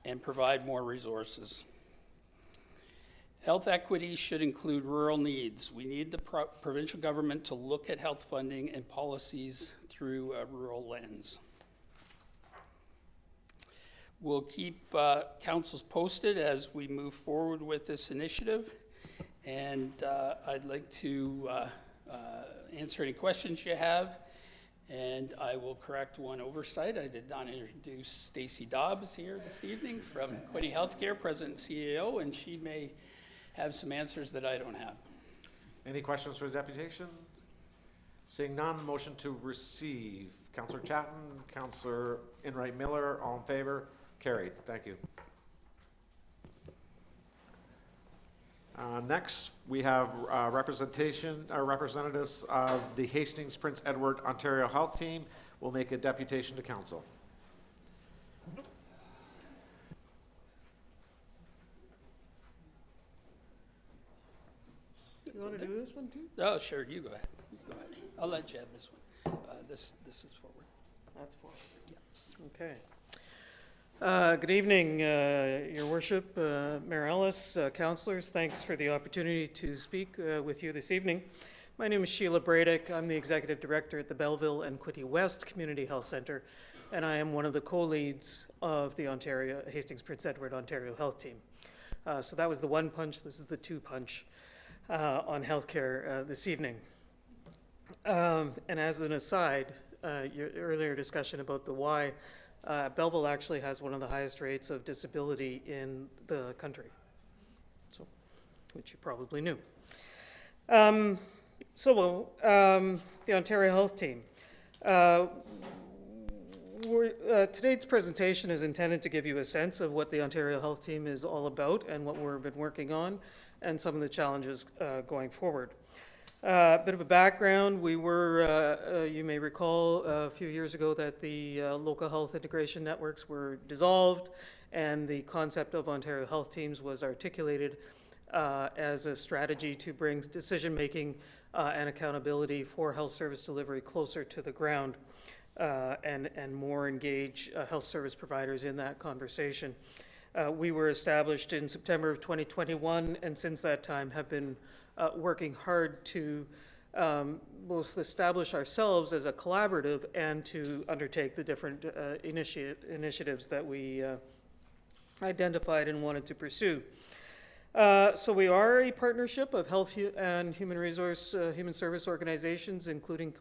and provide more resources. Health equity should include rural needs. We need the provincial government to look at health funding and policies through a rural lens. We'll keep councils posted as we move forward with this initiative, and I'd like to answer any questions you have, and I will correct one oversight. I did not introduce Stacey Dobbs here this evening from Quinte Healthcare, President and CEO, and she may have some answers that I don't have. Any questions for the deputation? Seeing none, motion to receive. Councillor Chatton, Councillor Enright Miller, all in favor? Carried. Thank you. Next, we have representatives of the Hastings Prince Edward Ontario Health Team will make a deputation to council. You want to do this one too? Oh, sure, you go ahead. Go ahead. I'll let you have this one. This is forward. That's four. Okay. Good evening, Your Worship, Mayor Ellis, councillors. Thanks for the opportunity to speak with you this evening. My name is Sheila Bradick. I'm the Executive Director at the Belleville and Quinte West Community Health Centre, and I am one of the co-leads of the Hastings Prince Edward Ontario Health Team. So that was the one punch. This is the two punch on healthcare this evening. And as an aside, your earlier discussion about the why, Belleville actually has one of the highest rates of disability in the country, so, which you probably knew. The Ontario Health Team. Today's presentation is intended to give you a sense of what the Ontario Health Team is all about and what we've been working on and some of the challenges going forward. A bit of a background, we were, you may recall a few years ago that the local health integration networks were dissolved and the concept of Ontario Health Teams was articulated as a strategy to bring decision-making and accountability for health service delivery closer to the ground and more engage health service providers in that conversation. We were established in September of 2021 and since that time have been working hard to both establish ourselves as a collaborative and to undertake the different initiatives that we identified and wanted to pursue. So we are a partnership of health and human service organizations, including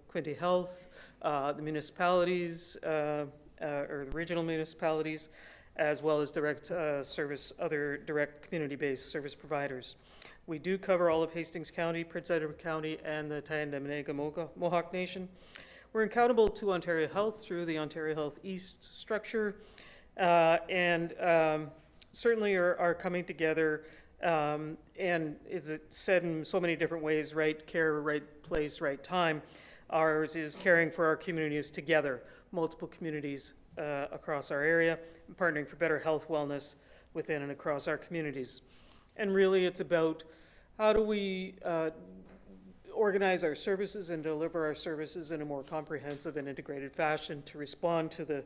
Quinte Health, the municipalities, or the regional municipalities, as well as other direct community-based service providers. We do cover all of Hastings County, Prince Edward County, and the Tyendamene Mohawk Nation. We're accountable to Ontario Health through the Ontario Health East structure, and certainly are coming together, and as it said in so many different ways, right care, right place, right time. Ours is caring for our communities together, multiple communities across our area, and partnering for better health wellness within and across our communities. And really it's about how do we organize our services and deliver our services in a more comprehensive and integrated fashion to respond to the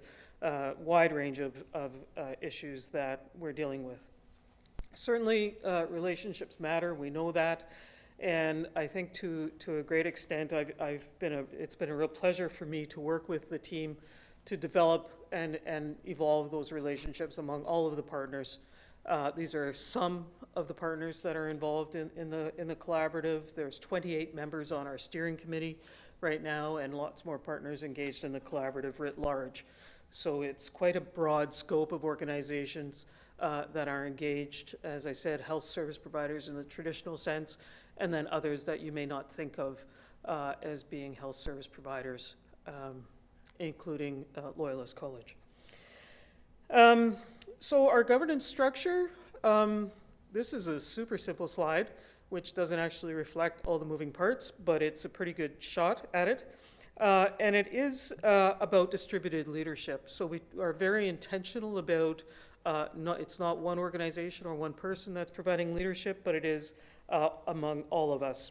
wide range of issues that we're dealing with. Certainly relationships matter, we know that, and I think to a great extent it's been a real pleasure for me to work with the team to develop and evolve those relationships among all of the partners. These are some of the partners that are involved in the collaborative. There's 28 members on our steering committee right now and lots more partners engaged in the collaborative writ large. So it's quite a broad scope of organizations that are engaged, as I said, health service providers in the traditional sense, and then others that you may not think of as being health service providers including Loyalist College. So our governance structure, this is a super simple slide, which doesn't actually reflect all the moving parts, but it's a pretty good shot at it. And it is about distributed leadership. So we are very intentional about, it's not one organization or one person that's providing leadership, but it is among all of us.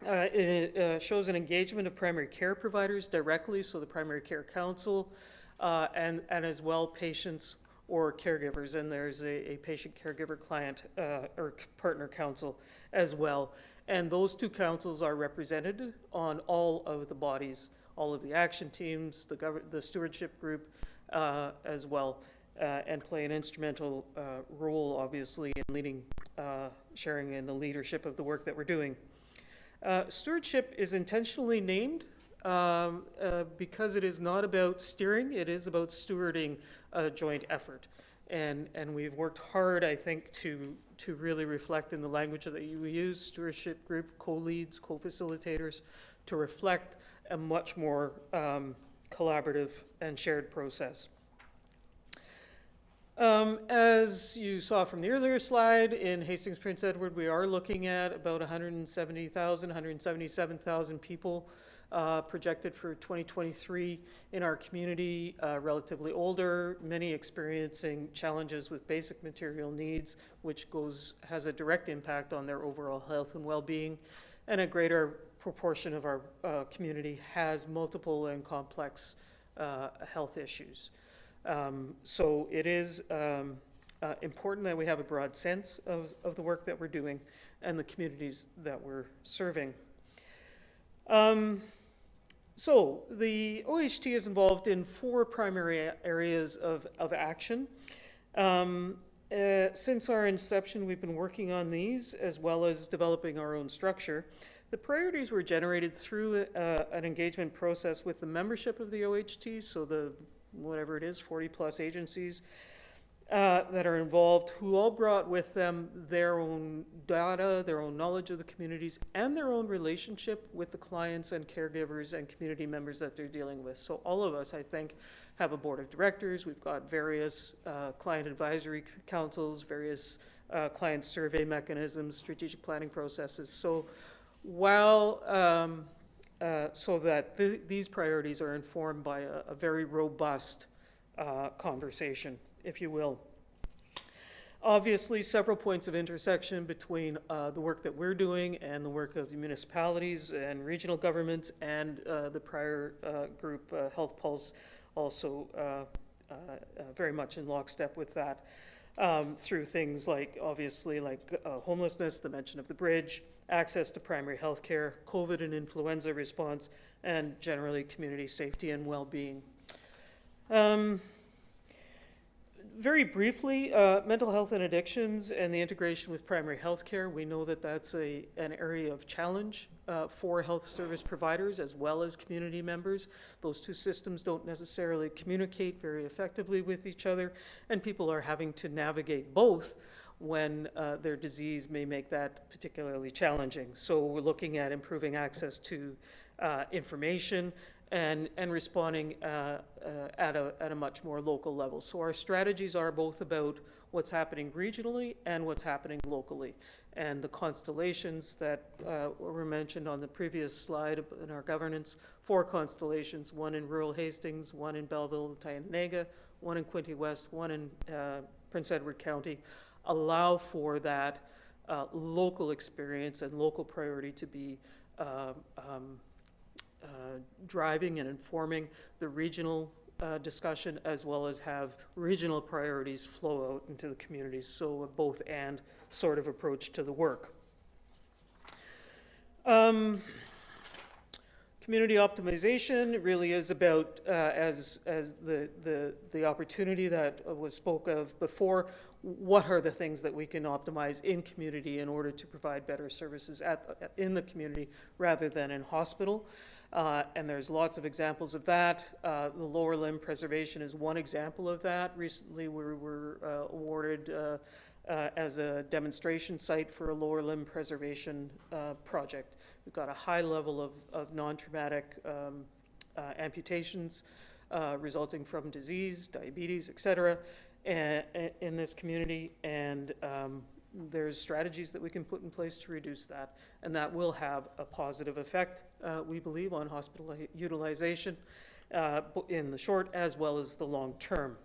It shows an engagement of primary care providers directly, so the primary care council, and as well patients or caregivers, and there's a patient caregiver client or partner council as well. And those two councils are represented on all of the bodies, all of the action teams, the stewardship group as well, and play an instrumental role, obviously, in leading, sharing in the leadership of the work that we're doing. Stewardship is intentionally named because it is not about steering, it is about stewarding a joint effort. And we've worked hard, I think, to really reflect in the language that you use, stewardship group, co-leads, co-facilitators, to reflect a much more collaborative and shared process. As you saw from the earlier slide, in Hastings Prince Edward, we are looking at about 170,000, 177,000 people projected for 2023 in our community, relatively older, many experiencing challenges with basic material needs, which has a direct impact on their overall health and well-being, and a greater proportion of our community has multiple and complex health issues. So it is important that we have a broad sense of the work that we're doing and the communities that we're serving. So the OHT is involved in 4 primary areas of action. Since our inception, we've been working on these as well as developing our own structure. The priorities were generated through an engagement process with the membership of the OHT, so the whatever it is, 40 plus agencies that are involved, who all brought with them their own data, their own knowledge of the communities, and their own relationship with the clients and caregivers and community members that they're dealing with. So all of us, I think, have a board of directors. We've got various client advisory councils, various client survey mechanisms, strategic planning processes. So while so that these priorities are informed by a very robust conversation, if you will. Obviously, several points of intersection between the work that we're doing and the work of the municipalities and regional governments and the prior group, Health Pulse, also very much in lockstep with that through things like, obviously, like homelessness, the mention of the bridge, access to primary health care, COVID and influenza response, and generally community safety and well-being. Very briefly, mental health and addictions and the integration with primary health care. We know that that's an area of challenge for health service providers as well as community members. Those two systems don't necessarily communicate very effectively with each other, and people are having to navigate both when their disease may make that particularly challenging. So we're looking at improving access to information and responding at a much more local level. So our strategies are both about what's happening regionally and what's happening locally. And the constellations that were mentioned on the previous slide in our governance, 4 constellations, one in rural Hastings, one in Belleville, Tyendinaga, one in Quinte West, one in Prince Edward County, allow for that local experience and local priority to be driving and informing the regional discussion, as well as have regional priorities flow out into the communities. So a both and sort of approach to the work. Community optimization really is about, as the opportunity that was spoke of before, what are the things that we can optimize in community in order to provide better services in the community rather than in hospital. And there's lots of examples of that. The lower limb preservation is one example of that. Recently we were awarded as a demonstration site for a lower limb preservation project. We've got a high level of non-traumatic amputations resulting from disease, diabetes, et cetera, in this community. And there's strategies that we can put in place to reduce that. And that will have a positive effect, we believe, on hospital utilization in the short as well as the long term.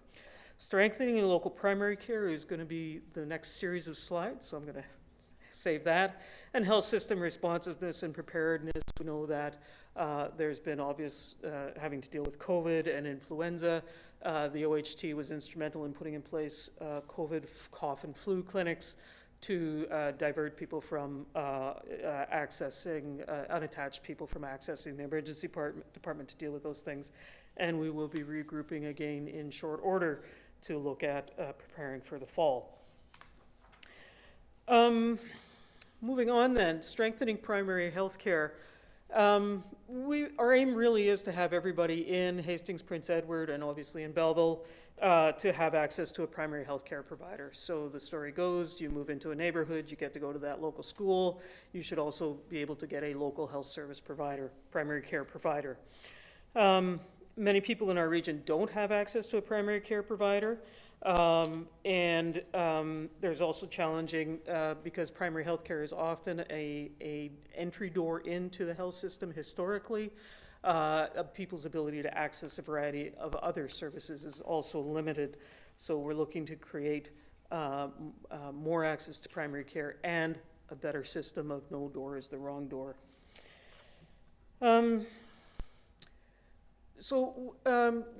Strengthening local primary care is going to be the next series of slides, so I'm going to save that. And health system responsiveness and preparedness. We know that there's been obvious having to deal with COVID and influenza. The OHT was instrumental in putting in place COVID, cough and flu clinics to divert people from accessing, unattached people from accessing the emergency department to deal with those things. And we will be regrouping again in short order to look at preparing for the fall. Moving on then, strengthening primary health care. Our aim really is to have everybody in Hastings, Prince Edward, and obviously in Belleville to have access to a primary health care provider. So the story goes, you move into a neighborhood, you get to go to that local school. You should also be able to get a local health service provider, primary care provider. Many people in our region don't have access to a primary care provider. There's also challenging because primary health care is often a entry door into the health system historically. People's ability to access a variety of other services is also limited. So we're looking to create more access to primary care and a better system of no door is the wrong door.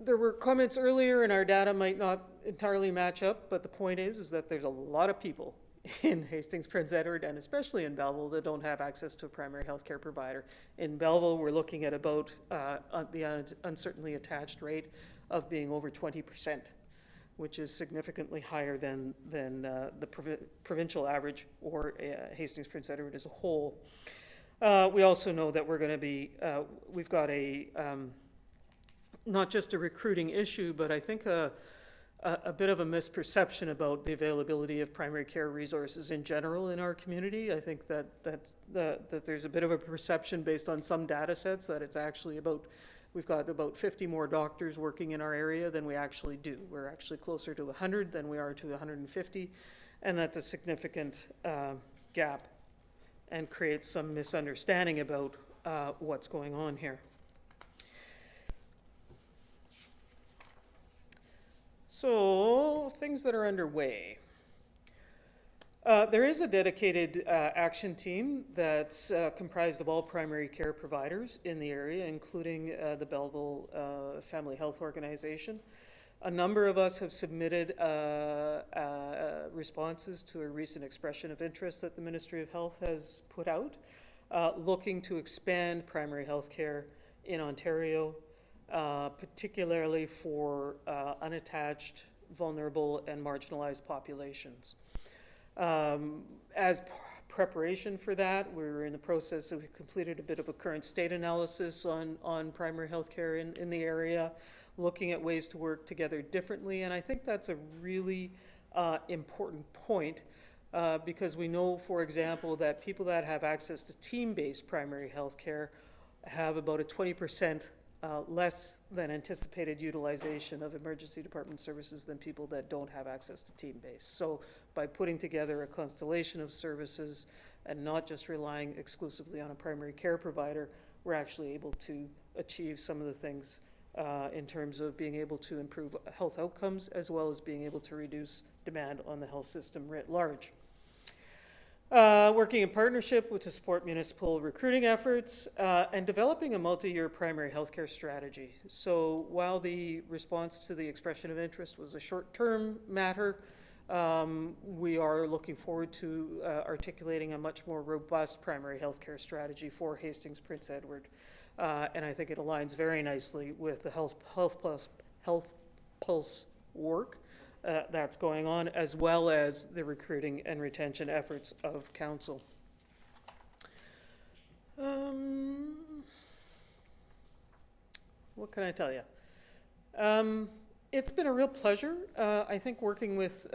There were comments earlier, and our data might not entirely match up, but the point is that there's a lot of people in Hastings, Prince Edward, and especially in Belleville that don't have access to a primary health care provider. In Belleville, we're looking at about the uncertainly attached rate of being over 20%, which is significantly higher than the provincial average or Hastings, Prince Edward as a whole. We also know that we're going to be, we've got a not just a recruiting issue, but I think a bit of a misperception about the availability of primary care resources in general in our community. I think that there's a bit of a perception based on some data sets that it's actually we've got about 50 more doctors working in our area than we actually do. We're actually closer to 100 than we are to 150, and that's a significant gap and creates some misunderstanding about what's going on here. So, things that are underway. There is a dedicated action team that's comprised of all primary care providers in the area, including the Belleville Family Health Organization. A number of us have submitted responses to a recent expression of interest that the Ministry of Health has put out, looking to expand primary health care in Ontario, particularly for unattached, vulnerable, and marginalized populations. As preparation for that, we're in the process of, we've completed a bit of a current state analysis on primary health care in the area, looking at ways to work together differently. And I think that's a really important point because we know, for example, that people that have access to team-based primary health care have about a 20% less than anticipated utilization of emergency department services than people that don't have access to team-based. So by putting together a constellation of services and not just relying exclusively on a primary care provider, we're actually able to achieve some of the things in terms of being able to improve health outcomes as well as being able to reduce demand on the health system writ large. Working in partnership to support municipal recruiting efforts and developing a multi-year primary healthcare strategy. So while the response to the expression of interest was a short-term matter, we are looking forward to articulating a much more robust primary healthcare strategy for Hastings, Prince Edward. And I think it aligns very nicely with the Health Pulse work that's going on, as well as the recruiting and retention efforts of council. What can I tell you? It's been a real pleasure, I think, working with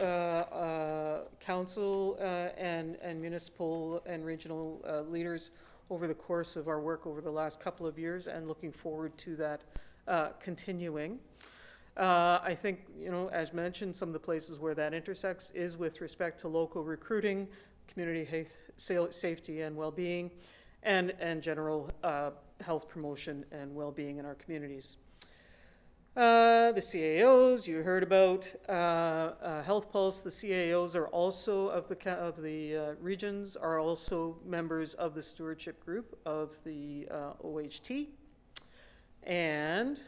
council and municipal and regional leaders over the course of our work over the last couple of years, and looking forward to that continuing. I think, as mentioned, some of the places where that intersects is with respect to local recruiting, community safety and well-being, and general health promotion and well-being in our communities. The CAOs you heard about, Health Pulse. The CAOs are also of the regions are also members of the stewardship group of the OHT, and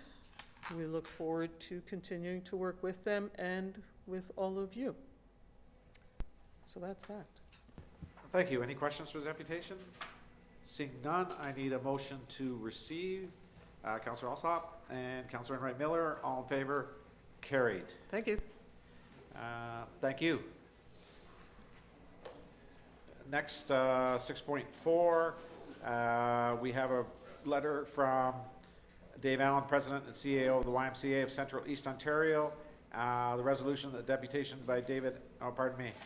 we look forward to continuing to work with them and with all of you. So that's that. Thank you. Any questions for the deputation? Seeing none, I need a motion to receive. Councillor Alsop and Councillor Enright Miller, all in favor? Carried. Thank you. Thank you. Next, 6.4, we have a letter from Dave Allen, President and CAO of the YMCA of Central East Ontario. The resolution, the deputation by David,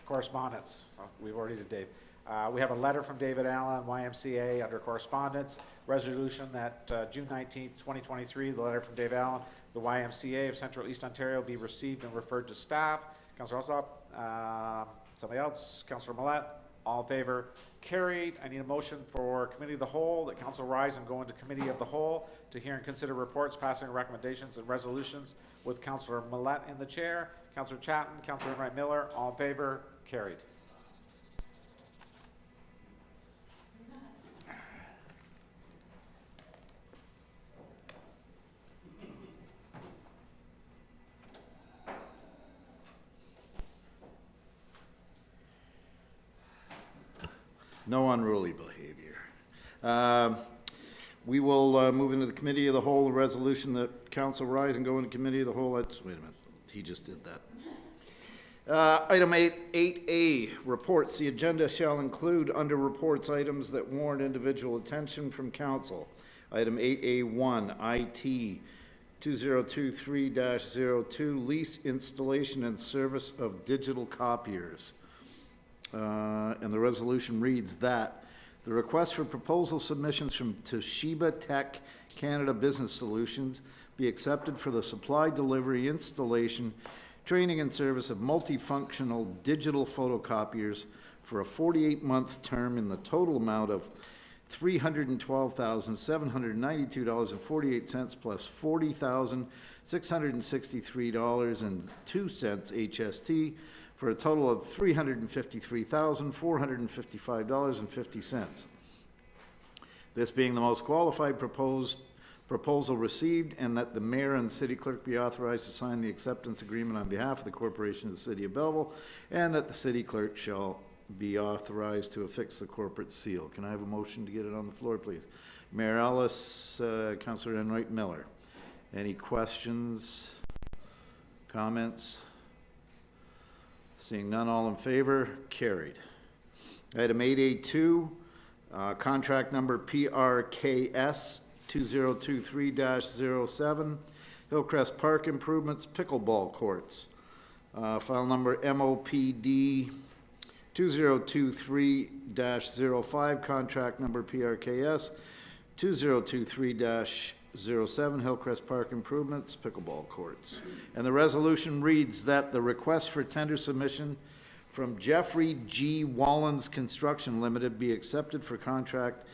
correspondence. Oh, we've already did Dave. We have a letter from David Allen, YMCA, under correspondence. Resolution that June 19th, 2023, the letter from Dave Allen, the YMCA of Central East Ontario, be received and referred to staff. Councillor Alsop, somebody else, Councillor Millette, all in favor? Carried. I need a motion for Committee of the Whole, that Council rise and go into Committee of the Whole to hear and consider reports, passing recommendations and resolutions with Councillor Millette in the chair. Councillor Chatton, Councillor Enright Miller, all in favor? Carried. No unruly behavior. We will move into the Committee of the Whole, the resolution that Council rise and go into Committee of the Whole. Wait a minute, he just did that. Item 8A, reports. The agenda shall include under reports items that warrant individual attention from Council. Item 8A1, IT 2023-02, lease, installation, and service of digital copiers. And the resolution reads that the request for proposal submissions from Toshiba Tech Canada Business Solutions be accepted for the supply, delivery, installation, training, and service of multifunctional digital photocopiers for a 48-month term in the total amount of $312,792.48 plus $40,663.02 HST, for a total of $353,455.50. This being the most qualified proposal received, and that the mayor and city clerk be authorized to sign the acceptance agreement on behalf of the corporation of the city of Belleville, and that the city clerk shall be authorized to affix the corporate seal. Can I have a motion to get it on the floor, please? Mayor Ellis, Councillor Enright Miller. Any questions, comments? Seeing none, all in favor? Carried. Item 8A2, contract number PRKS 2023-07, Hillcrest Park Improvements, Pickleball Courts. File number MOPD 2023-05, contract number PRKS 2023-07, Hillcrest Park Improvements, Pickleball Courts. And the resolution reads that the request for tender submission from Jeffrey G. Wallens Construction Limited be accepted for contract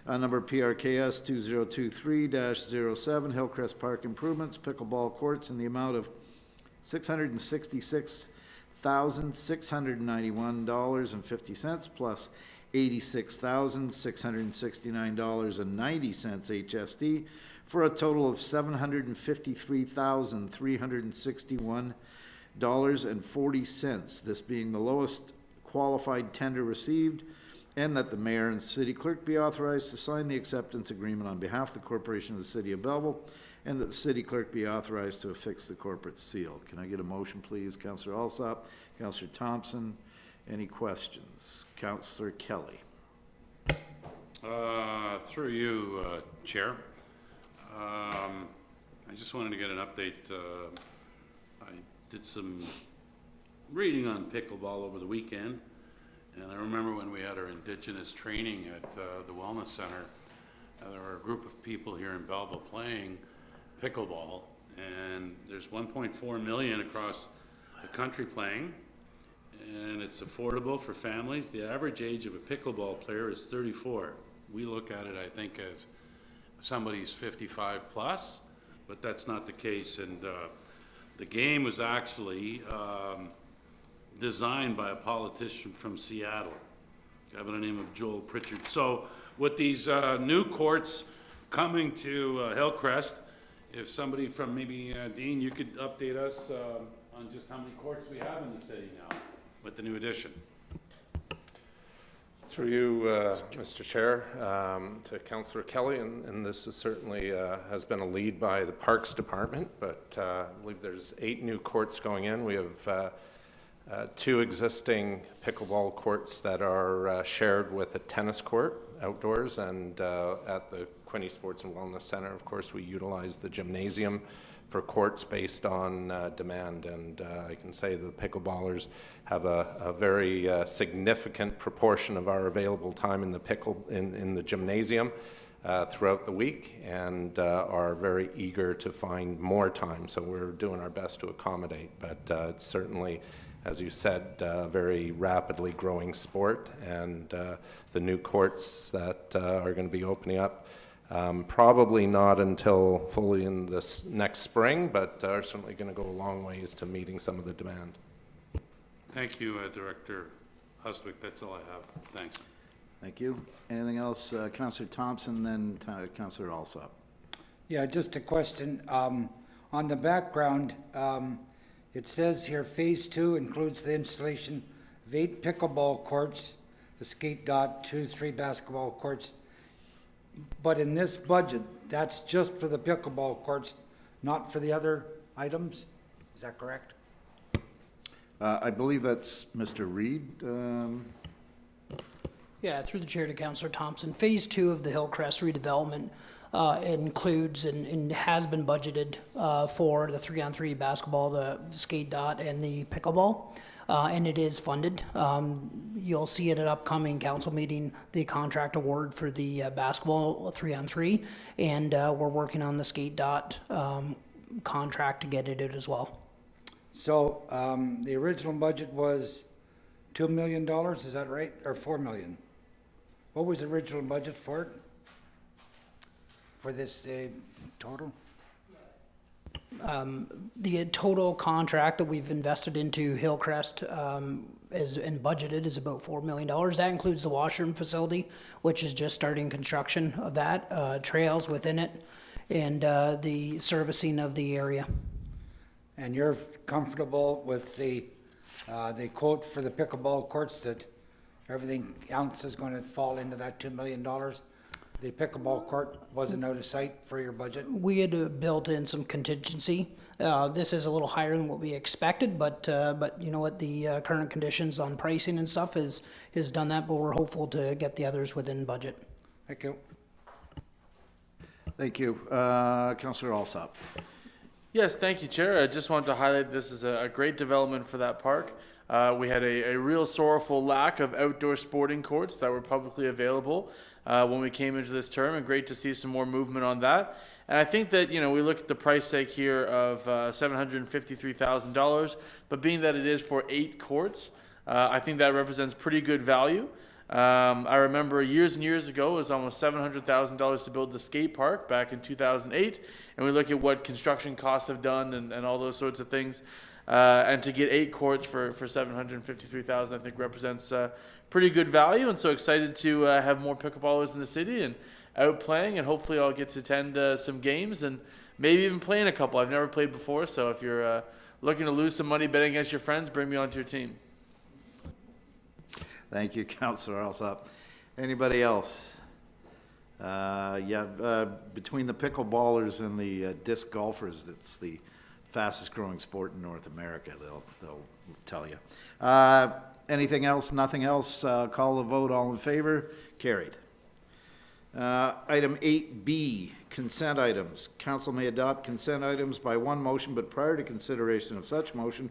number PRKS 2023-07, Hillcrest Park Improvements, Pickleball Courts, in the amount of $666,691.50 plus $86,669.90 HST, for a total of $753,361.40, this being the lowest qualified tender received, and that the mayor and city clerk be authorized to sign the acceptance agreement on behalf of the corporation of the city of Belleville, and that the city clerk be authorized to affix the corporate seal. Can I get a motion, please? Councillor Alsop, Councillor Thompson. Any questions? Councillor Kelly. Through you, Chair. I just wanted to get an update. I did some reading on pickleball over the weekend, And I remember when we had our Indigenous training at the Wellness Center, there were a group of people here in Belleville playing pickleball, and there's 1.4 million across the country playing, and it's affordable for families. The average age of a pickleball player is 34. We look at it, I think, as somebody's 55 plus, but that's not the case. And the game was actually designed by a politician from Seattle, a guy by the name of Joel Pritchard. So with these new courts coming to Hillcrest, if somebody from maybe Dean, you could update us on just how many courts we have in the city now with the new addition. Through you, Mr. Chair, to Councillor Kelly, and this is certainly has been a lead by the Parks Department, but I believe there's 8 new courts going in. We have 2 existing pickleball courts that are shared with a tennis court outdoors, and at the Quinte Sports and Wellness Center, of course, we utilize the gymnasium for courts based on demand, and I can say that the pickleballers have a very significant proportion of our available time in the gymnasium throughout the week, and are very eager to find more time. So we're doing our best to accommodate, but it's certainly, as you said, a very rapidly growing sport, and the new courts that are going to be opening up probably not until fully in this next spring, but are certainly going to go a long ways to meeting some of the demand. Thank you, Director Hustwick. That's all I have. Thanks. Thank you. Anything else? Councillor Thompson, then Councillor Alsop. Yeah, just a question. On the background, it says here Phase 2 includes the installation of 8 pickleball courts, the skate dot, 3 basketball courts. But in this budget, that's just for the pickleball courts, not for the other items? Is that correct? I believe that's Mr. Reed. Yeah, through the chair to Councillor Thompson. Phase 2 of the Hillcrest redevelopment includes and has been budgeted for the 3-on-3 basketball, the skate dot, and the pickleball. And it is funded. You'll see it at upcoming council meeting, the contract award for the basketball 3-on-3, and we're working on the skate dot contract to get it out as well. So the original budget was $2 million, is that right? Or $4 million? What was the original budget for it? For this total? The total contract that we've invested into Hillcrest and budgeted is about $4 million. That includes the washroom facility, which is just starting construction of that, trails within it, and the servicing of the area. And you're comfortable with the quote for the pickleball courts, that everything else is going to fall into that $2 million? The pickleball court wasn't out of sight for your budget? We had built in some contingency. This is a little higher than what we expected, but you know what, the current conditions on pricing and stuff has done that, but we're hopeful to get the others within budget. Thank you. Thank you. Councillor Alsop. Yes, thank you, Chair. I just wanted to highlight this is a great development for that park. We had a real sorrowful lack of outdoor sporting courts that were publicly available when we came into this term, and great to see some more movement on that. And I think that, you know, we look at the price tag here of $753,000, but being that it is for 8 courts, I think that represents pretty good value. I remember years and years ago, it was almost $700,000 to build the skate park back in 2008. And we look at what construction costs have done and all those sorts of things. And to get 8 courts for $753,000, I think represents pretty good value. And so excited to have more pickleballers in the city and out playing. And hopefully I'll get to attend some games and maybe even playing a couple. I've never played before. So if you're looking to lose some money betting against your friends, bring me onto your team. Thank you, Councillor Alsop. Anybody else? Between the pickleballers and the disc golfers, it's the fastest growing sport in North America, they'll tell you. Anything else? Nothing else? Call the vote. All in favor? Carried. Item 8B, consent items. Council may adopt consent items by one motion, but prior to consideration of such motion,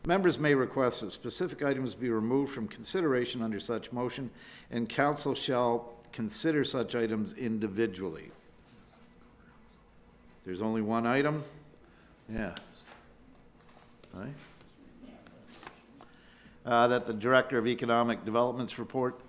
Members may request that specific items be removed from consideration under such motion, and council shall consider such items individually. There's only one item? Yeah. Aye. That the Director of Economic Development's report,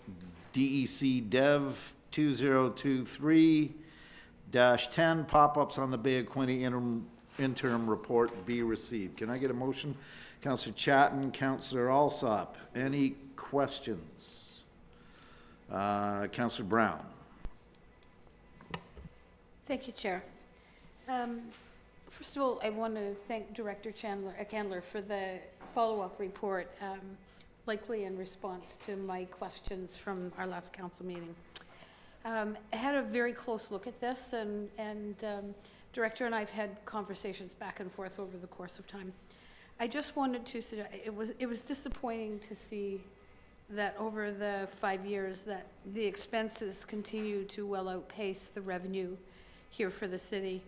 DEC Dev 2023-10, pop-ups on the Bay of Quinte interim report be received. Can I get a motion? Councillor Chatton, Councillor Alsop. Any questions? Councillor Brown. Thank you, Chair. First of all, I want to thank Director Candler for the follow-up report, likely in response to my questions from our last council meeting. I had a very close look at this, and Director and I have had conversations back and forth over the course of time. I just wanted to say, it was disappointing to see that over the 5 years that the expenses continue to well outpace the revenue here for the city.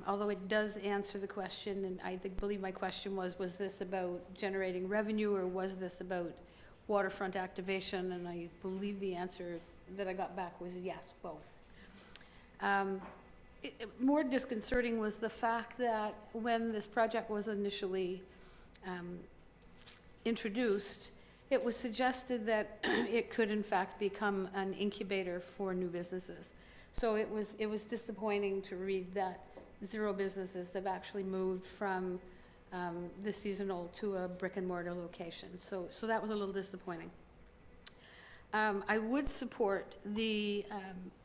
Although it does answer the question, and I believe my question was this about generating revenue or was this about waterfront activation? And I believe the answer that I got back was yes, both. More disconcerting was the fact that when this project was initially introduced, it was suggested that it could in fact become an incubator for new businesses. So it was disappointing to read that 0 businesses have actually moved from the seasonal to a brick and mortar location. So that was a little disappointing. I would support the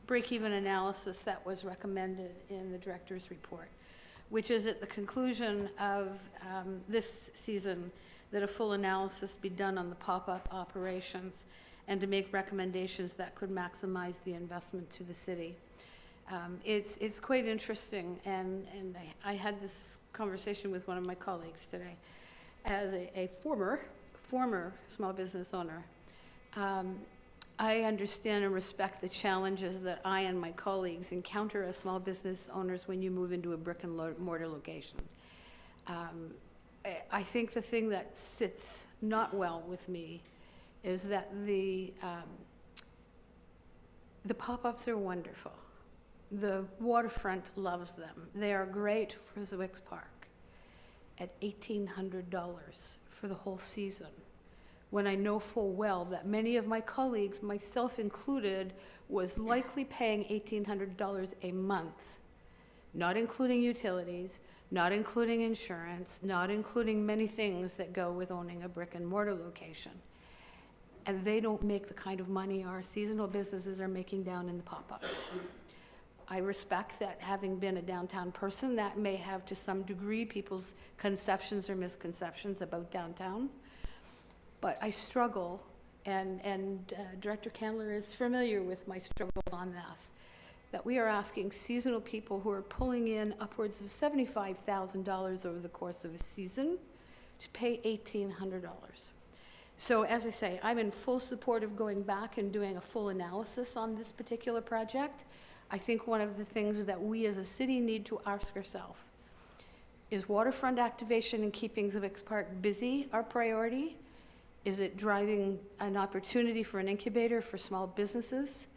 break-even analysis that was recommended in the director's report, which is at the conclusion of this season that a full analysis be done on the pop-up operations and to make recommendations that could maximize the investment to the city. It's quite interesting, and I had this conversation with one of my colleagues today. As a former small business owner, I understand and respect the challenges that I and my colleagues encounter as small business owners when you move into a brick and mortar location. I think the thing that sits not well with me is that the pop-ups are wonderful. The waterfront loves them. They are great for Zwick's Park at $1,800 for the whole season, when I know full well that many of my colleagues, myself included, was likely paying $1,800 a month, not including utilities, not including insurance, not including many things that go with owning a brick and mortar location. And they don't make the kind of money our seasonal businesses are making down in the pop-ups. I respect that, having been a downtown person, that may have to some degree people's conceptions or misconceptions about downtown. But I struggle, and Director Candler is familiar with my struggles on this, that we are asking seasonal people who are pulling in upwards of $75,000 over the course of a season to pay $1,800. So as I say, I'm in full support of going back and doing a full analysis on this particular project. I think one of the things that we as a city need to ask ourselves is waterfront activation and keeping Zwick's Park busy our priority? Is it driving an opportunity for an incubator for small businesses?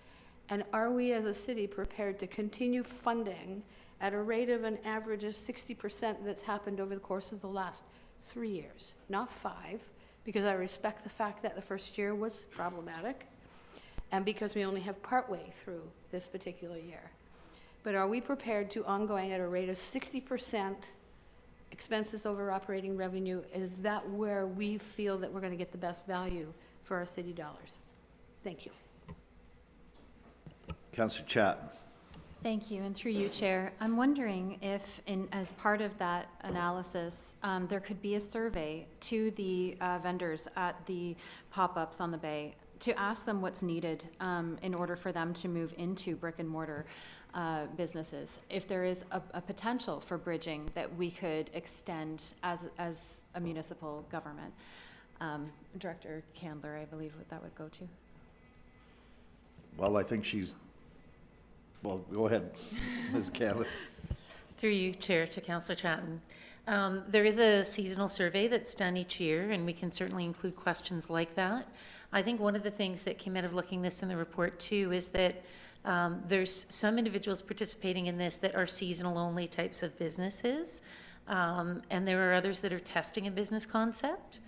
And are we as a city prepared to continue funding at a rate of an average of 60% that's happened over the course of the last 3 years, not 5, because I respect the fact that the first year was problematic, and because we only have partway through this particular year. But are we prepared to ongoing at a rate of 60% expenses over operating revenue? Is that where we feel that we're going to get the best value for our city dollars? Thank you. Councillor Chatton. Thank you, and through you, Chair. I'm wondering if, as part of that analysis, there could be a survey to the vendors at the pop-ups on the Bay to ask them what's needed in order for them to move into brick and mortar businesses. If there is a potential for bridging that we could extend as a municipal government. Director Candler, I believe that would go to. Well, I think she's, well, go ahead, Ms. Candler. Through you, Chair, to Councillor Chatton. There is a seasonal survey that's done each year, and we can certainly include questions like that. I think one of the things that came out of looking this in the report too is that there's some individuals participating in this that are seasonal only types of businesses, and there are others that are testing a business concept.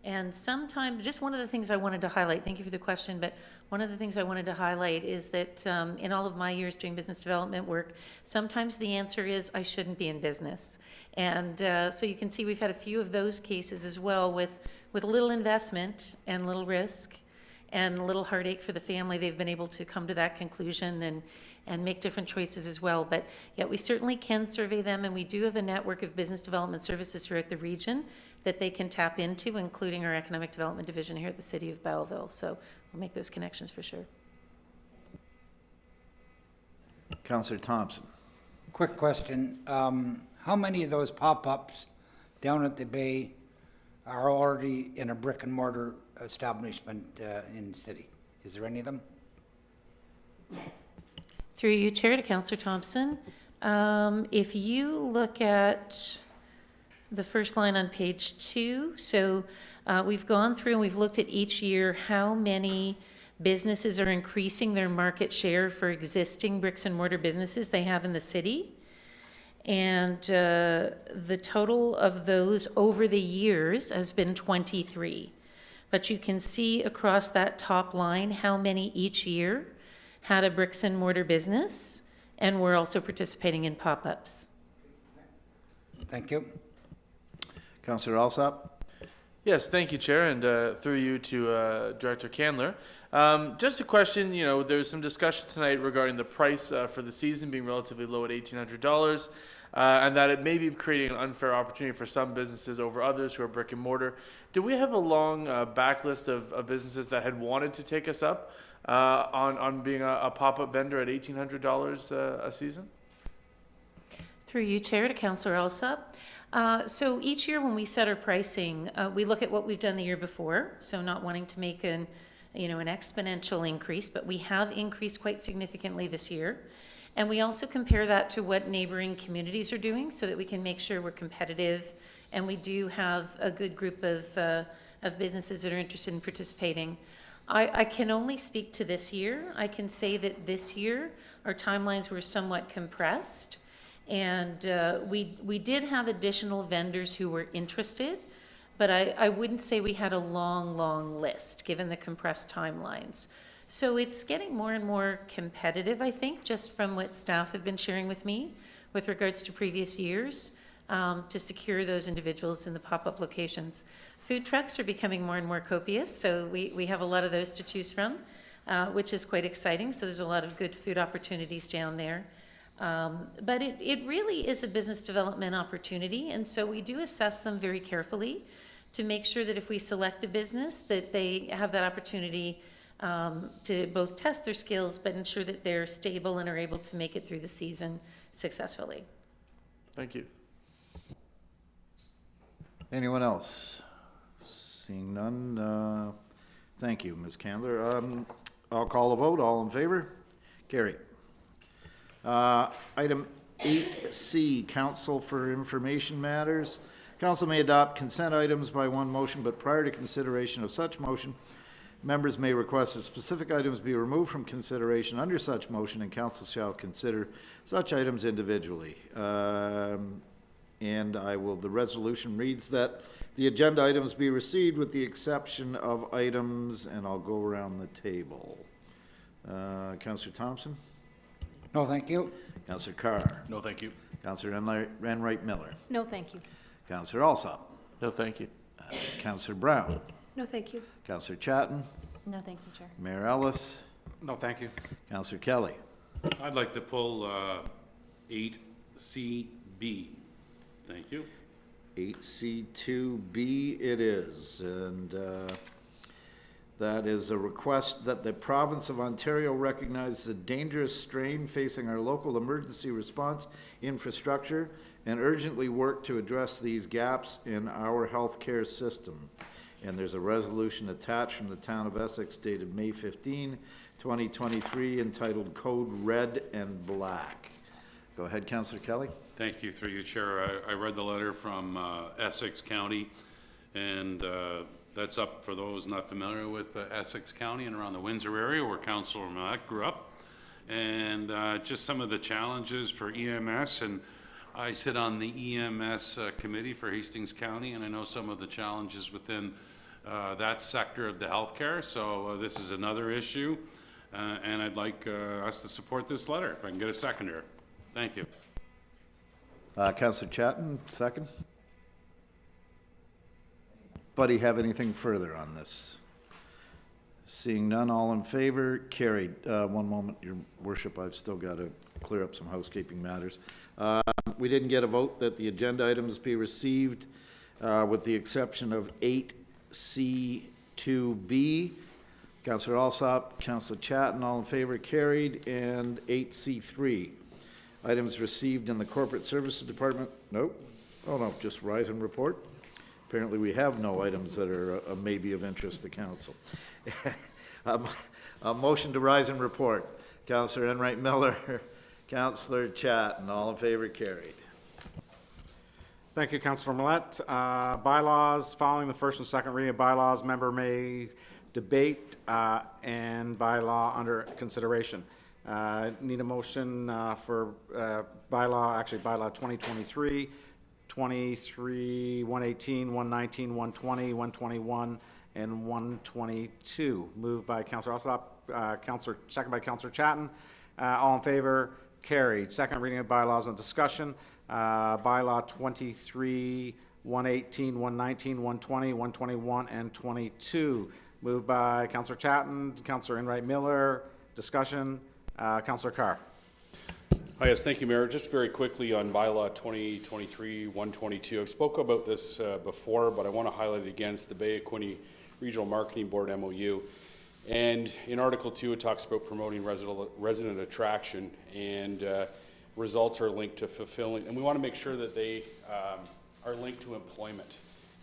And sometimes, just one of the things I wanted to highlight, thank you for the question, but one of the things I wanted to highlight is that in all of my years doing business development work, sometimes the answer is, I shouldn't be in business. And so you can see we've had a few of those cases as well with a little investment and little risk and a little heartache for the family. They've been able to come to that conclusion and make different choices as well. But yeah, we certainly can survey them, and we do have a network of business development services throughout the region that they can tap into, including our economic development division here at the City of Belleville. So we'll make those connections for sure. Councillor Thompson. Quick question. How many of those pop-ups down at the Bay are already in a brick and mortar establishment in the city? Is there any of them? Through you, Chair, to Councillor Thompson. If you look at the first line on page 2, so we've gone through and we've looked at each year how many businesses are increasing their market share for existing bricks and mortar businesses they have in the city. And the total of those over the years has been 23. But you can see across that top line how many each year had a bricks and mortar business, and we're also participating in pop-ups. Thank you. Councillor Alsop. Yes, thank you, Chair, and through you to Director Candler. Just a question, you know, there's some discussion tonight regarding the price for the season being relatively low at $1,800, and that it may be creating an unfair opportunity for some businesses over others who are brick and mortar. Do we have a long backlist of businesses that had wanted to take us up on being a pop-up vendor at $1,800 a season? Through you, Chair, to Councillor Alsop. So each year when we set our pricing, we look at what we've done the year before, so not wanting to make an exponential increase, but we have increased quite significantly this year. And we also compare that to what neighboring communities are doing so that we can make sure we're competitive, and we do have a good group of businesses that are interested in participating. I can only speak to this year. I can say that this year our timelines were somewhat compressed, and we did have additional vendors who were interested, but I wouldn't say we had a long list given the compressed timelines. So it's getting more and more competitive, I think, just from what staff have been sharing with me with regards to previous years to secure those individuals in the pop-up locations. Food trucks are becoming more and more copious, so we have a lot of those to choose from, which is quite exciting. So there's a lot of good food opportunities down there. But it really is a business development opportunity, and so we do assess them very carefully to make sure that if we select a business, that they have that opportunity to both test their skills, but ensure that they're stable and are able to make it through the season successfully. Thank you. Anyone else? Seeing none, thank you, Ms. Candler. I'll call a vote. All in favor? Carried. Item 8C, Council for Information Matters. Council may adopt consent items by one motion, but prior to consideration of such motion, members may request that specific items be removed from consideration under such motion, and council shall consider such items individually. And the resolution reads that the agenda items be received with the exception of items, and I'll go around the table. Councillor Thompson? No, thank you. Councillor Carr? No, thank you. Councillor Enright Miller? No, thank you. Councillor Alsop? No, thank you. Councillor Brown? No, thank you. Councillor Chatton? No, thank you, Chair. Mayor Ellis? No, thank you. Councillor Kelly? I'd like to pull 8CB. Thank you. 8C2B it is, and that is a request that the province of Ontario recognize the dangerous strain facing our local emergency response infrastructure and urgently work to address these gaps in our healthcare system. And there's a resolution attached from the town of Essex dated May 15, 2023, entitled Code Red and Black. Go ahead, Councillor Kelly. Thank you, through you, Chair. I read the letter from Essex County, and that's up for those not familiar with Essex County and around the Windsor area where Councillor Mack grew up. And just some of the challenges for EMS, and I sit on the EMS committee for Hastings County, and I know some of the challenges within that sector of the healthcare. So this is another issue, and I'd like us to support this letter, if I can get a seconder. Thank you. Councillor Chatton, second. Buddy, have anything further on this? Seeing none, all in favor, carried. One moment, Your Worship, I've still got to clear up some housekeeping matters. We didn't get a vote that the agenda items be received, with the exception of 8C2B. Councillor Alsop, Councillor Chatton, all in favor, carried, and 8C3. Items received in the Corporate Services Department, nope. Oh, no, just rise and report. Apparently, we have no items that are maybe of interest to council. A motion to rise and report. Councillor Enright Miller, Councillor Chatton, all in favor, carried. Thank you, Councillor Millette. Bylaws, following the first and second reading of bylaws, member may debate and bylaw under consideration. Need a motion for bylaw 2023, 118, 119, 120, 121, and 122. Moved by Councillor Alsop, second by Councillor Chatton. All in favor, carried. Second reading of bylaws and discussion. Bylaw 23, 118, 119, 120, 121, and 22. Moved by Councillor Chatton, Councillor Enright Miller. Discussion. Councillor Carr. Hi, yes, thank you, Mayor. Just very quickly on bylaw 2023-122. I've spoke about this before, but I want to highlight it again. It's the Bay of Quinte Regional Marketing Board MOU. And in Article 2, it talks about promoting resident attraction, and results are linked to fulfilling. And we want to make sure that they are linked to employment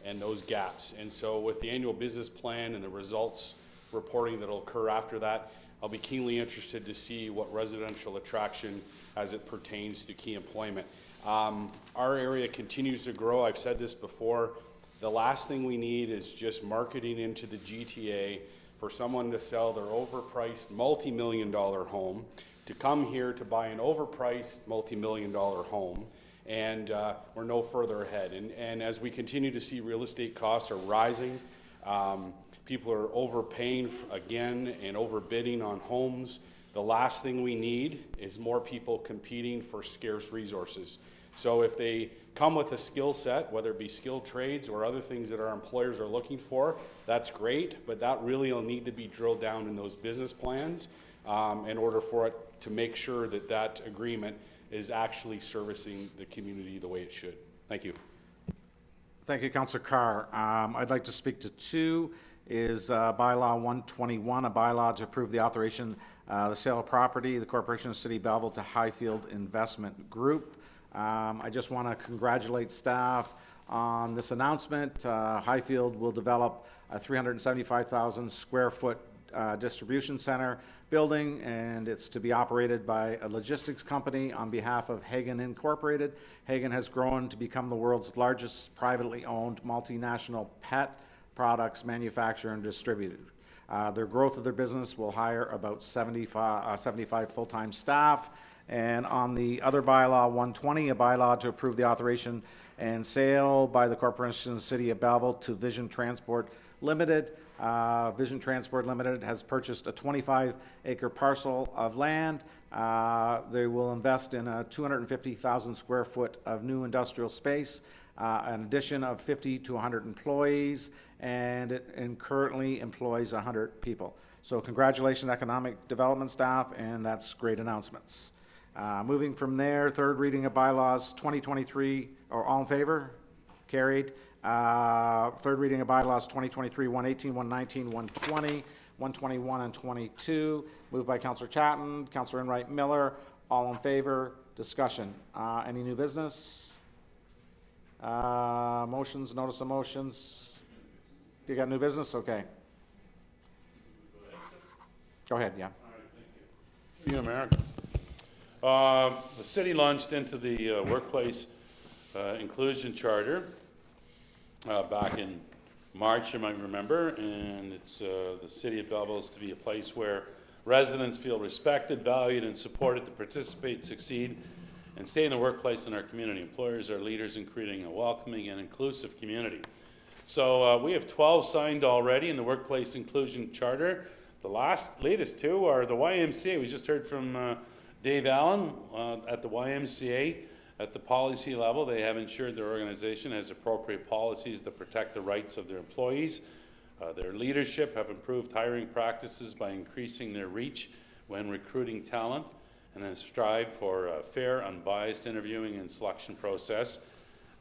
and those gaps. And so with the annual business plan and the results reporting that will occur after that, I'll be keenly interested to see what residential attraction as it pertains to key employment. Our area continues to grow. I've said this before. The last thing we need is just marketing into the GTA for someone to sell their overpriced multi-million-dollar home, to come here to buy an overpriced multi-million-dollar home, and we're no further ahead. And as we continue to see real estate costs are rising, people are overpaying again and overbidding on homes. The last thing we need is more people competing for scarce resources. So if they come with a skill set, whether it be skilled trades or other things that our employers are looking for, that's great, but that really will need to be drilled down in those business plans in order for it to make sure that that agreement is actually servicing the community the way it should. Thank you. Thank you, Councillor Carr. I'd like to speak to two. Is bylaw 121, a bylaw to approve the authorization, the sale of property, the Corporation of City of Belleville to Highfield Investment Group. I just want to congratulate staff on this announcement. Highfield will develop a 375,000 square foot distribution center building, and it's to be operated by a logistics company on behalf of Hagen Incorporated. Hagen has grown to become the world's largest privately owned multinational pet products manufacturer and distributor. Their growth of their business will hire about 75 full-time staff. And on the other bylaw, 120, a bylaw to approve the authorization and sale by the Corporation of the City of Belleville to Vision Transport Limited. Vision Transport Limited has purchased a 25-acre parcel of land. They will invest in a 250,000 square foot of new industrial space, an addition of 50 to 100 employees, and it currently employs 100 people. So congratulations, economic development staff, and that's great announcements. Moving from there, third reading of bylaws 2023, or all in favor? Carried. Third reading of bylaws 2023, 118, 119, 120, 121, and 22. Moved by Councillor Chatton, Councillor Enright Miller. All in favor? Discussion. Any new business? Motions, notice of motions. You got new business? Okay. Go ahead, yeah. In America. The city launched into the workplace inclusion charter back in March, you might remember, and it's the city of Belleville is to be a place where residents feel respected, valued, and supported to participate, succeed, and stay in the workplace in our community. Employers are leaders in creating a welcoming and inclusive community. So we have 12 signed already in the Workplace Inclusion Charter. The latest two are the YMCA. We just heard from Dave Allen at the YMCA. At the policy level, they have ensured their organization has appropriate policies that protect the rights of their employees. Their leadership have improved hiring practices by increasing their reach when recruiting talent, and then strive for a fair, unbiased interviewing and selection process.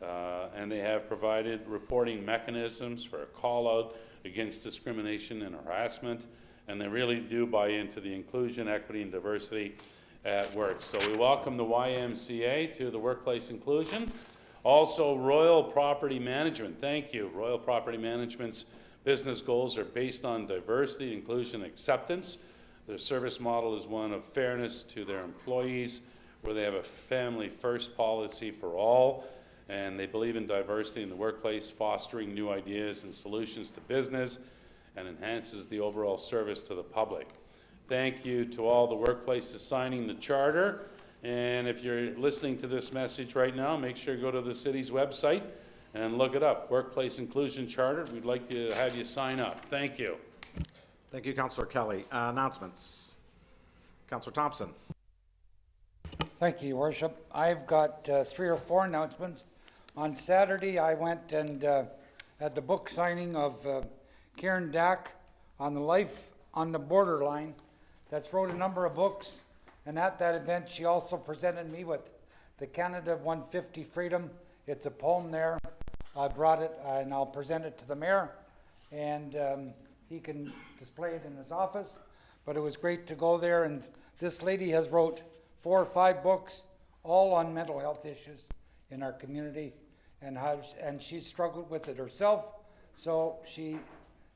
And they have provided reporting mechanisms for a call-out against discrimination and harassment, and they really do buy into the inclusion, equity, and diversity at work. So we welcome the YMCA to the Workplace Inclusion. Also, Royal Property Management, thank you. Royal Property Management's business goals are based on diversity, inclusion, acceptance. Their service model is one of fairness to their employees, where they have a family-first policy for all, and they believe in diversity in the workplace, fostering new ideas and solutions to business, and enhances the overall service to the public. Thank you to all the workplaces signing the charter. And if you're listening to this message right now, make sure you go to the city's website and look it up. Workplace Inclusion Charter. We'd like to have you sign up. Thank you. Thank you, Councillor Kelly. Announcements. Councillor Thompson. Thank you, Your Worship. I've got 3 or 4 announcements. On Saturday, I went and had the book signing of Karen Dack on the Life on the Borderline. That's wrote a number of books, and at that event she also presented me with the Canada 150 Freedom. It's a poem there. I brought it and I'll present it to the mayor, and he can display it in his office. But it was great to go there, and this lady has wrote 4 or 5 books, all on mental health issues in our community, and she's struggled with it herself, so she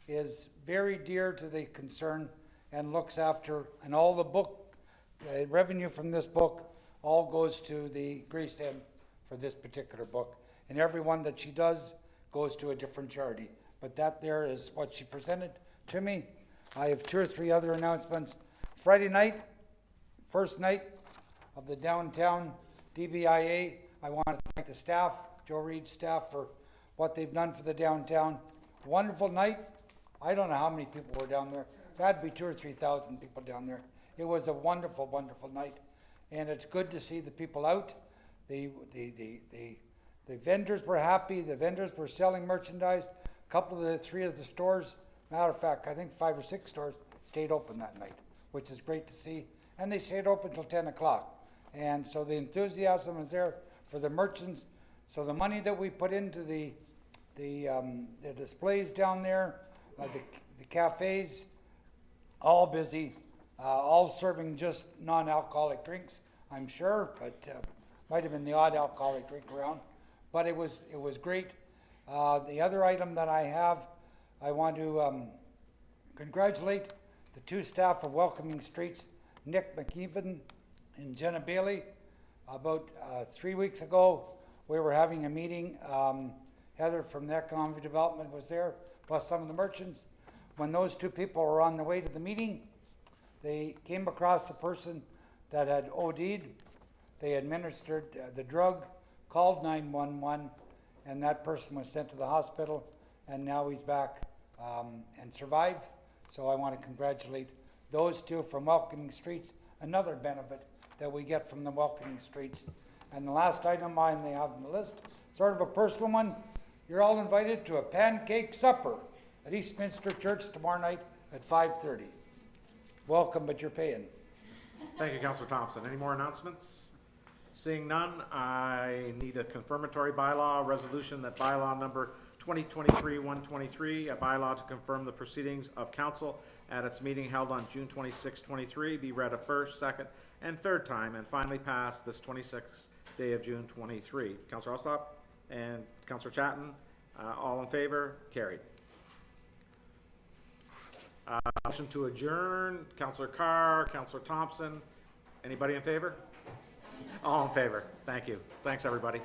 is very dear to the concern and looks after, and all the book revenue from this book all goes to the Grace Inn for this particular book, and every one that she does goes to a different charity. But that there is what she presented to me. I have 2 or 3 other announcements. Friday night, first night of the downtown DBIA. I want to thank the staff, Joe Reed's staff, for what they've done for the downtown. Wonderful night. I don't know how many people were down there. There had to be 2,000 or 3,000 people down there. It was a wonderful, wonderful night, and it's good to see the people out. The vendors were happy. The vendors were selling merchandise. A couple of the 3 of the stores, matter of fact, I think 5 or 6 stores stayed open that night, which is great to see. And they stayed open until 10 o'clock. And so the enthusiasm is there for the merchants. So the money that we put into the displays down there, the cafes, all busy, all serving just non-alcoholic drinks, I'm sure, but might have been the odd alcoholic drink around. But it was great. The other item that I have, I want to congratulate the 2 staff of Welcoming Streets, Nick McEwen and Jenna Bailey. About 3 weeks ago, we were having a meeting. Heather from the Economic Development was there, plus some of the merchants. When those 2 people were on the way to the meeting, they came across a person that had OD'd. They administered the drug, called 911, and that person was sent to the hospital, and now he's back and survived. So I want to congratulate those 2 from Welcoming Streets, another benefit that we get from the Welcoming Streets. And the last item I have on the list, sort of a personal one. You're all invited to a pancake supper at Eastminster Church tomorrow night at 5:30. Welcome, but you're paying. Thank you, Councillor Thompson. Any more announcements? Seeing none, I need a confirmatory bylaw resolution that bylaw number 2023-123, a bylaw to confirm the proceedings of council at its meeting held on June 26, 23, be read a first, second, and third time, and finally passed this 26th day of June 23. Councillor Alsop and Councillor Chatton, all in favor? Carried. Motion to adjourn, Councillor Carr, Councillor Thompson, Anybody in favor? All in favor. Thank you. Thanks, everybody.